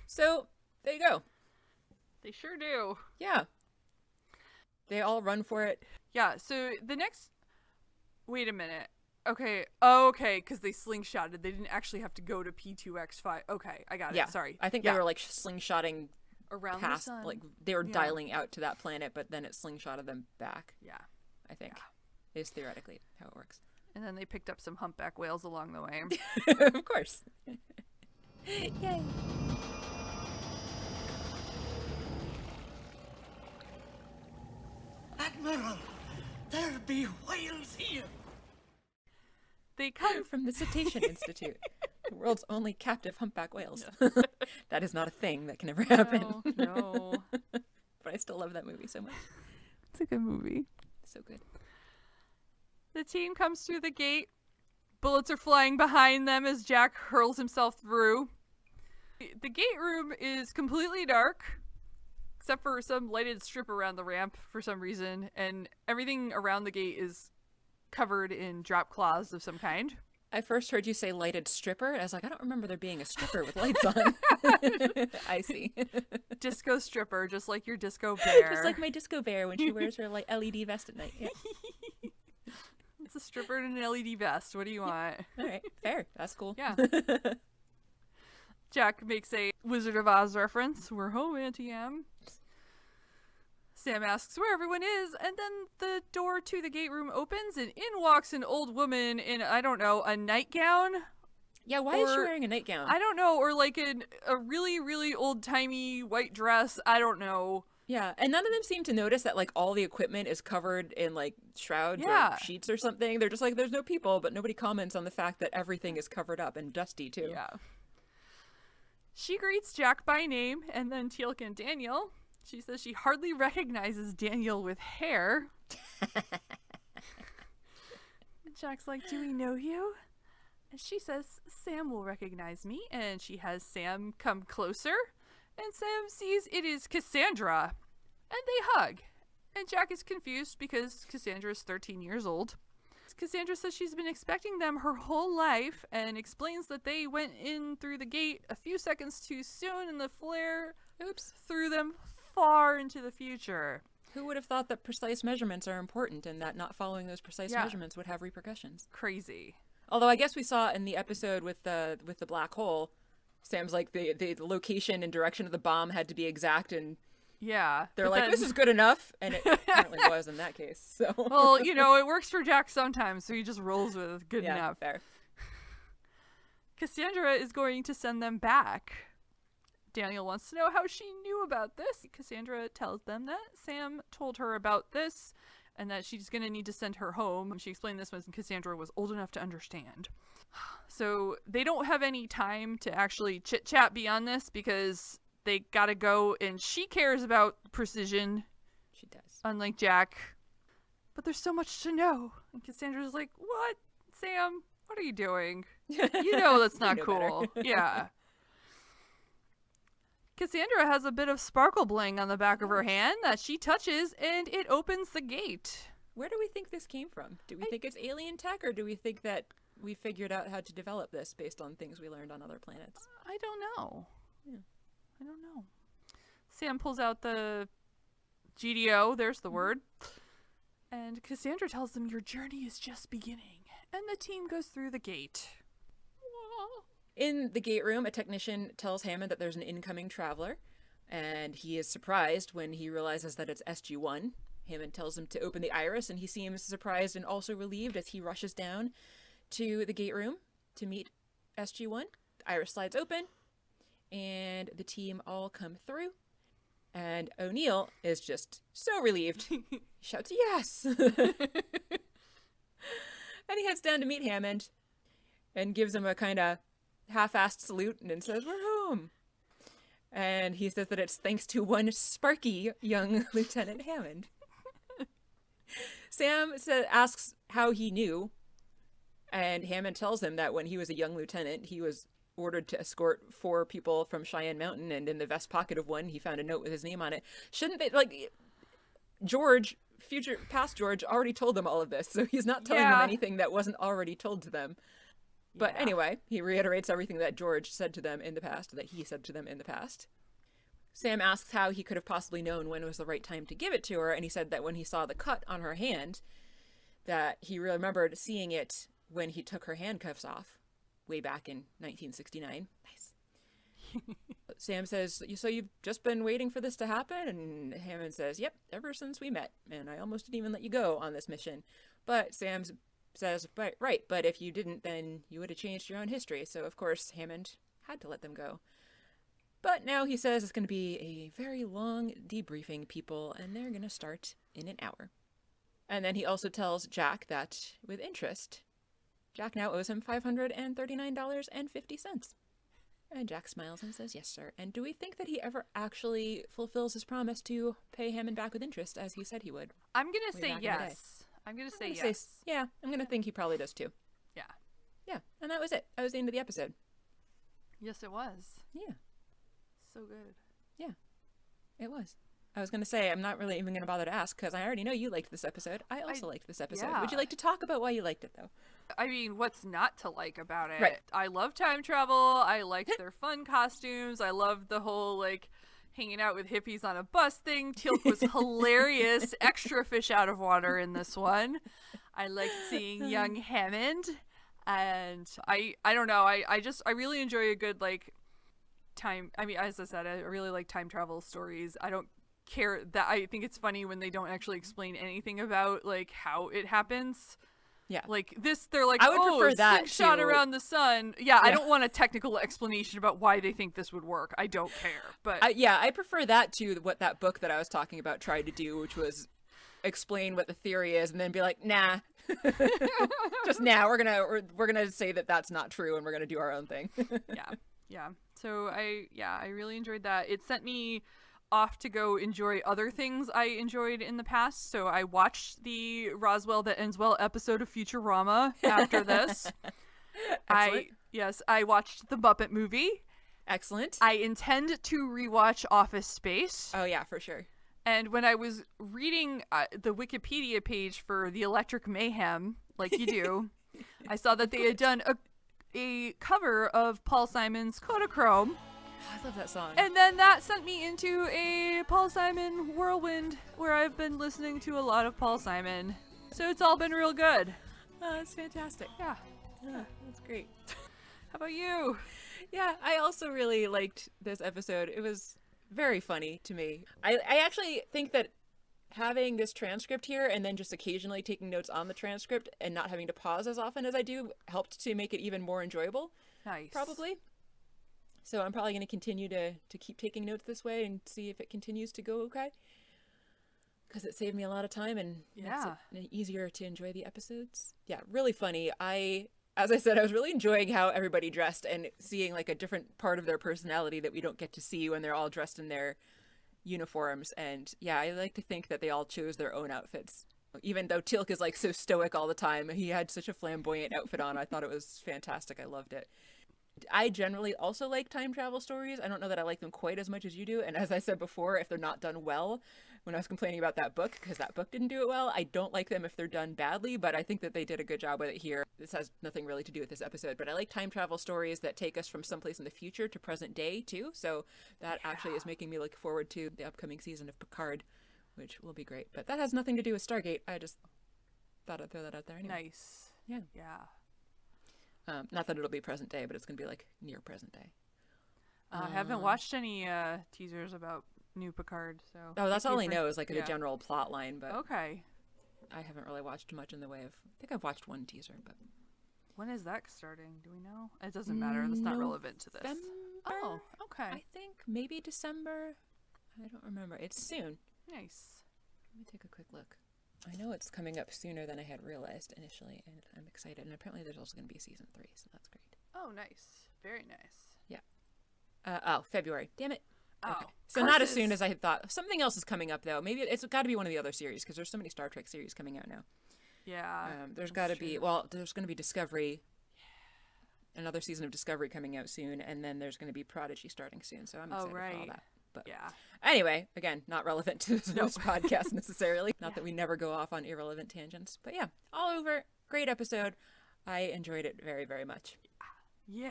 So, there you go. They sure do. Yeah. They all run for it. Yeah, so the next... Wait a minute. Okay. Oh, okay, because they slingshotted. They didn't actually have to go to P2X5. Okay, I got it. Sorry. I think they were, like, slingshotting around past, the sun. like, they were dialing out to that planet, but then it slingshotted them back. Yeah. I think. Is theoretically how it works. And then they picked up some humpback whales along the way. Of course. Yay. Admiral, there be whales here. They come from the Cetacean Institute, the world's only captive humpback whales. That is not a thing that can ever happen. No. But I still love that movie so much. It's a good movie. So good. The team comes through the gate. Bullets are flying behind them as Jack hurls himself through. The gate room is completely dark, except for some lighted strip around the ramp for some reason, and everything around the gate is covered in drop cloths of some kind. I first heard you say lighted stripper, and I was like, I don't remember there being a stripper with lights on. I see. Disco stripper, just like your disco bear. Just like my disco bear when she wears her like LED vest at night. Yeah. It's a stripper in an LED vest. What do you want? All right, fair. That's cool. Yeah. Jack makes a Wizard of Oz reference. We're home, Auntie Em. Sam asks where everyone is, and then the door to the gate room opens, and in walks an old woman in, I don't know, a nightgown? Yeah, why is she wearing a nightgown? I don't know, or like a really, really old-timey white dress. I don't know. Yeah, and none of them seem to notice that, like, all the equipment is covered in, like, shrouds or sheets or something. They're just like, there's no people, but nobody comments on the fact that everything is covered up and dusty, too. Yeah. She greets Jack by name, and then Teal'c and Daniel. She says she hardly recognizes Daniel with hair. Jack's like, do we know you? And she says, Sam will recognize me. And she has Sam come closer. And Sam sees it is Cassandra. And they hug. And Jack is confused because Cassandra is 13 years old. Cassandra says she's been expecting them her whole life and explains that they went in through the gate a few seconds too soon and the flare threw them far into the future. Who would have thought that precise measurements are important and that not following those precise measurements would have repercussions? Crazy. Although I guess we saw in the episode with the black hole, Sam's like the location and direction of the bomb had to be exact, and they're like, this is good enough, and it apparently was in that case. So well, you know, it works for Jack sometimes, so he just rolls with good enough. Fair. Cassandra is going to send them back. Daniel wants to know how she knew about this. Cassandra tells them that Sam told her about this and that she's going to need to send her home. She explained this when Cassandra was old enough to understand. So they don't have any time to actually chit-chat beyond this because they got to go, and she cares about precision. She does. Unlike Jack. But there's so much to know. And Cassandra's like, what? Sam, what are you doing? You know that's not cool. Yeah. Cassandra has a bit of sparkle bling on the back of her hand that she touches, and it opens the gate. Where do we think this came from? Do we think it's alien tech, or do we think that we figured out how to develop this based on things we learned on other planets? I don't know. Yeah. I don't know. Sam pulls out the GDO, there's the word, and Cassandra tells them your journey is just beginning, and the team goes through the gate. In the gate room, a technician tells Hammond that there's an incoming traveler, and he is surprised when he realizes that it's SG-1. Hammond tells him to open the iris, and he seems surprised and also relieved as he rushes down to the gate room to meet SG-1. The iris slides open, and the team all come through, and O'Neill is just so relieved. He shouts, yes! And he heads down to meet Hammond and gives him a kind of half-assed salute and then says, we're home. And he says that it's thanks to one sparky young Lieutenant Hammond. Sam asks how he knew, and Hammond tells him that when he was a young lieutenant, he was ordered to escort 4 people from Cheyenne Mountain, and in the vest pocket of one, he found a note with his name on it. Shouldn't they, like, George, past George, already told them all of this, so he's not telling them anything that wasn't already told to them. But anyway, he reiterates everything that George said to them in the past, that he said to them in the past. Sam asks how he could have possibly known when it was the right time to give it to her, and he said that when he saw the cut on her hand, that he remembered seeing it when he took her handcuffs off, way back in 1969. Nice. Sam says, so you've just been waiting for this to happen? And Hammond says, yep, ever since we met, and I almost didn't even let you go on this mission. But Sam says, right, but if you didn't, then you would have changed your own history. So, of course, Hammond had to let them go. But now he says it's going to be a very long debriefing, people, and they're going to start in an hour. And then he also tells Jack that, with interest, Jack now owes him $539.50. And Jack smiles and says, yes, sir. And do we think that he ever actually fulfills his promise to pay Hammond back with interest, as he said he would? I'm going to say yes. I'm going to say yes. Yeah, I'm going to think he probably does too. Yeah. Yeah, and that was it. That was the end of the episode. Yes, it was. Yeah. so good. Yeah, it was. I was going to say, I'm not really even going to bother to ask because I already know you liked this episode. I also liked this episode. Yeah. Would you like to talk about why you liked it, though? I mean, what's not to like about it? Right. I love time travel. I liked their fun costumes. I loved the whole, like, hanging out with hippies on a bus thing. Teal'c was hilarious. Extra fish out of water in this one. I liked seeing young Hammond. And I don't know. I really enjoy a good, like, time. I mean, as I said, I really like time travel stories. I don't care that I think it's funny when they don't actually explain anything about, like, how it happens. Yeah. Like this, they're like, I would prefer that shot to... around the sun. Yeah, I don't want a technical explanation about why they think this would work. I don't care. But I prefer that to what that book that I was talking about tried to do, which was explain what the theory is and then be like, nah. Just now we're gonna say that that's not true and we're gonna do our own thing. Yeah. So I really enjoyed that. It sent me off to go enjoy other things I enjoyed in the past. So I watched the Roswell That Ends Well episode of Futurama after this. I watched the Muppet movie. Excellent. I intend to rewatch Office Space. Oh yeah, for sure. And when I was reading the Wikipedia page for the Electric Mayhem, like you do, I saw that they had done a cover of Paul Simon's Kodachrome. I love that song. And then that sent me into a Paul Simon whirlwind where I've been listening to a lot of Paul Simon. So it's all been real good. Oh, that's fantastic. Yeah, that's great. How about you? Yeah, I also really liked this episode. It was very funny to me. I actually think that having this transcript here and then just occasionally taking notes on the transcript and not having to pause as often as I do helped to make it even more enjoyable. Nice. Probably. So I'm probably going to continue to keep taking notes this way and see if it continues to go okay. Because it saved me a lot of time and makes it easier to enjoy the episodes. Yeah, really funny. As I said, I was really enjoying how everybody dressed and seeing like a different part of their personality that we don't get to see when they're all dressed in their uniforms. And yeah, I like to think that they all chose their own outfits. Even though Teal'c is like so stoic all the time, he had such a flamboyant outfit on. I thought it was fantastic. I loved it. I generally also like time travel stories. I don't know that I like them quite as much as you do. And as I said before, if they're not done well, when I was complaining about that book, because that book didn't do it well, I don't like them if they're done badly, but I think that they did a good job with it here. This has nothing really to do with this episode, but I like time travel stories that take us from someplace in the future to present day, too. So that actually is making me look forward to the upcoming season of Picard, which will be great. But that has nothing to do with Stargate. I just thought I'd throw that out there anyway. Nice. Yeah. Not that it'll be present day, but it's going to be like near present day. I haven't watched any teasers about new Picard, so. Oh, that's all I know is like the general plot line, but. Okay. I haven't really watched much in the way of. I think I've watched one teaser, but. When is that starting? Do we know? It doesn't matter. That's not relevant to this. Oh, okay. I think maybe December. I don't remember. It's soon. Nice. Let me take a quick look. I know it's coming up sooner than I had realized initially, and I'm excited. And apparently there's also going to be season 3, so that's great. Oh, nice. Very nice. Yeah. February. Damn it. Oh. Okay. So not as soon as I had thought. Something else is coming up, though. Maybe it's got to be one of the other series, because there's so many Star Trek series coming out now. Yeah. There's got to be, well, there's going to be Discovery, another season of Discovery coming out soon, and then there's going to be Prodigy starting soon, so I'm excited for all that. But anyway, again, not relevant to this podcast necessarily. Not that we never go off on irrelevant tangents. But yeah, all over. Great episode. I enjoyed it very, very much. Yeah.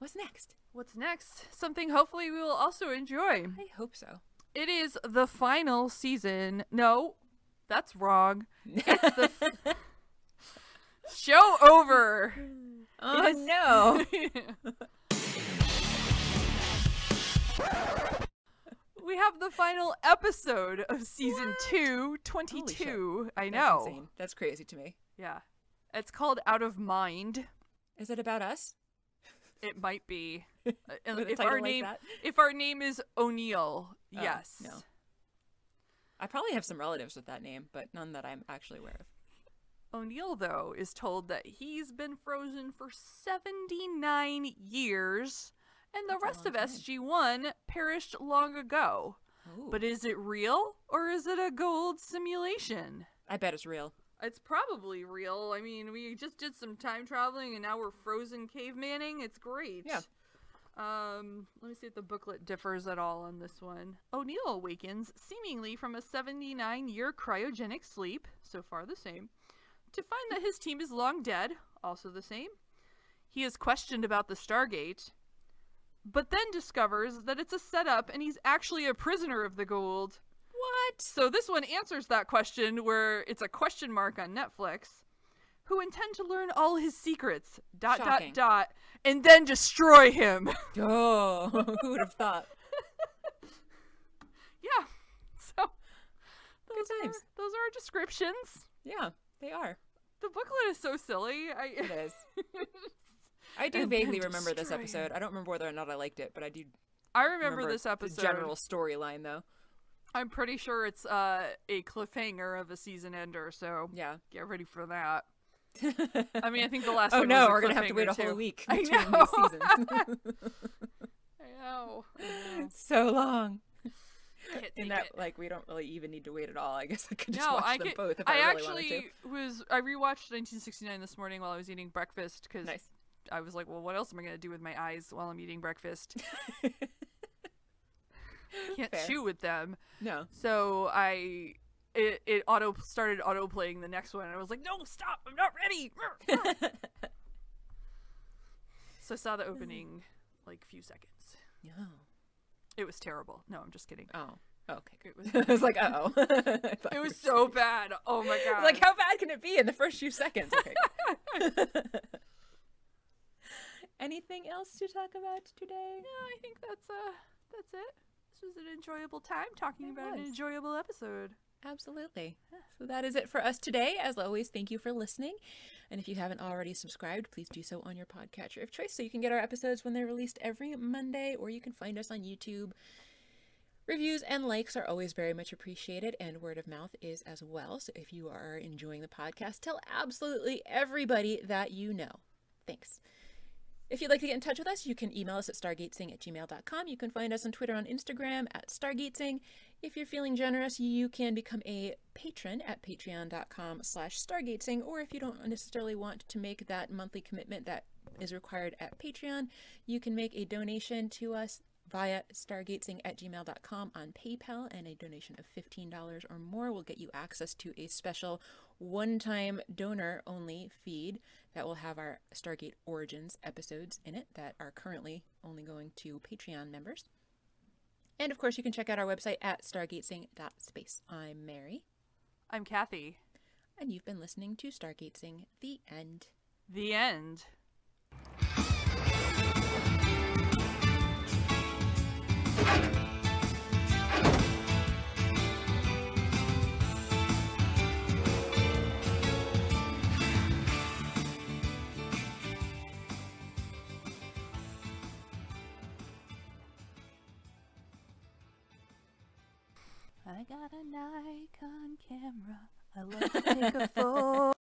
What's next? What's next? Something hopefully we will also enjoy. I hope so. It is the final season. No, that's wrong. It's the show over. Oh, no. We have the final episode of season 2, 22. I know. That's insane. That's crazy to me. Yeah. It's called Out of Mind. Is it about us? It might be. If our name is O'Neill, yes. No. I probably have some relatives with that name, but none that I'm actually aware of. O'Neill, though, is told that he's been frozen for 79 years, and the rest of SG-1 perished long ago. Ooh. But is it real, or is it a gold simulation? I bet it's real. It's probably real. I mean, we just did some time traveling, and now we're frozen cavemaning. It's great. Yeah. Let me see if the booklet differs at all on this one. O'Neill awakens, seemingly from a 79-year cryogenic sleep, so far the same, to find that his team is long dead, also the same. He is questioned about the Stargate, but then discovers that it's a setup and he's actually a prisoner of the Goa'uld. What? So this one answers that question, where it's a question mark on Netflix. Who intend to learn all his secrets, ... and then destroy him. Oh, who would have thought? Yeah. So those are our descriptions. Yeah, they are. The booklet is so silly. It is. I do vaguely remember this episode. I don't remember whether or not I liked it, but I do. I remember this episode. The general storyline, though. I'm pretty sure it's a cliffhanger of a season ender, so yeah, get ready for that. I mean, I think the last oh one no, was we're gonna have to wait a whole week between these seasons. I know. So long. In that, like, we don't really even need to wait at all. I guess I could just watch them both if I really wanted to. I rewatched 1969 this morning while I was eating breakfast because I was like, well, what else am I gonna do with my eyes while I'm eating breakfast? Can't chew with them. No. So it started auto playing the next one, and I was like, no, stop! I'm not ready. So I saw the opening like few seconds. No. It was terrible. No, I'm just kidding. Oh. Okay. It was. I was like, uh-oh. It was so bad. Oh my god. Like, how bad can it be in the first few seconds? Okay. Anything else to talk about today? No, I think that's it. This was an enjoyable time talking about an enjoyable episode. Absolutely. So that is it for us today. As always, thank you for listening. And if you haven't already subscribed, please do so on your podcatcher of choice so you can get our episodes when they're released every Monday, or you can find us on YouTube. Reviews and likes are always very much appreciated, and word of mouth is as well. So if you are enjoying the podcast, tell absolutely everybody that you know. Thanks. If you'd like to get in touch with us, you can email us at stargatezing@gmail.com. You can find us on Twitter and Instagram at Stargatezing. If you're feeling generous, you can become a patron at patreon.com/stargatezing. Or if you don't necessarily want to make that monthly commitment that is required at Patreon, you can make a donation to us via stargatezing@gmail.com on PayPal, and a donation of $15 or more will get you access to a special one-time donor-only feed that will have our Stargate Origins episodes in it that are currently only going to Patreon members. And of course, you can check out our website at stargatezing.space. I'm Mary. I'm Kathy. And you've been listening to Stargatezing, the end. The end. I got a Nikon camera. I love to take a photo.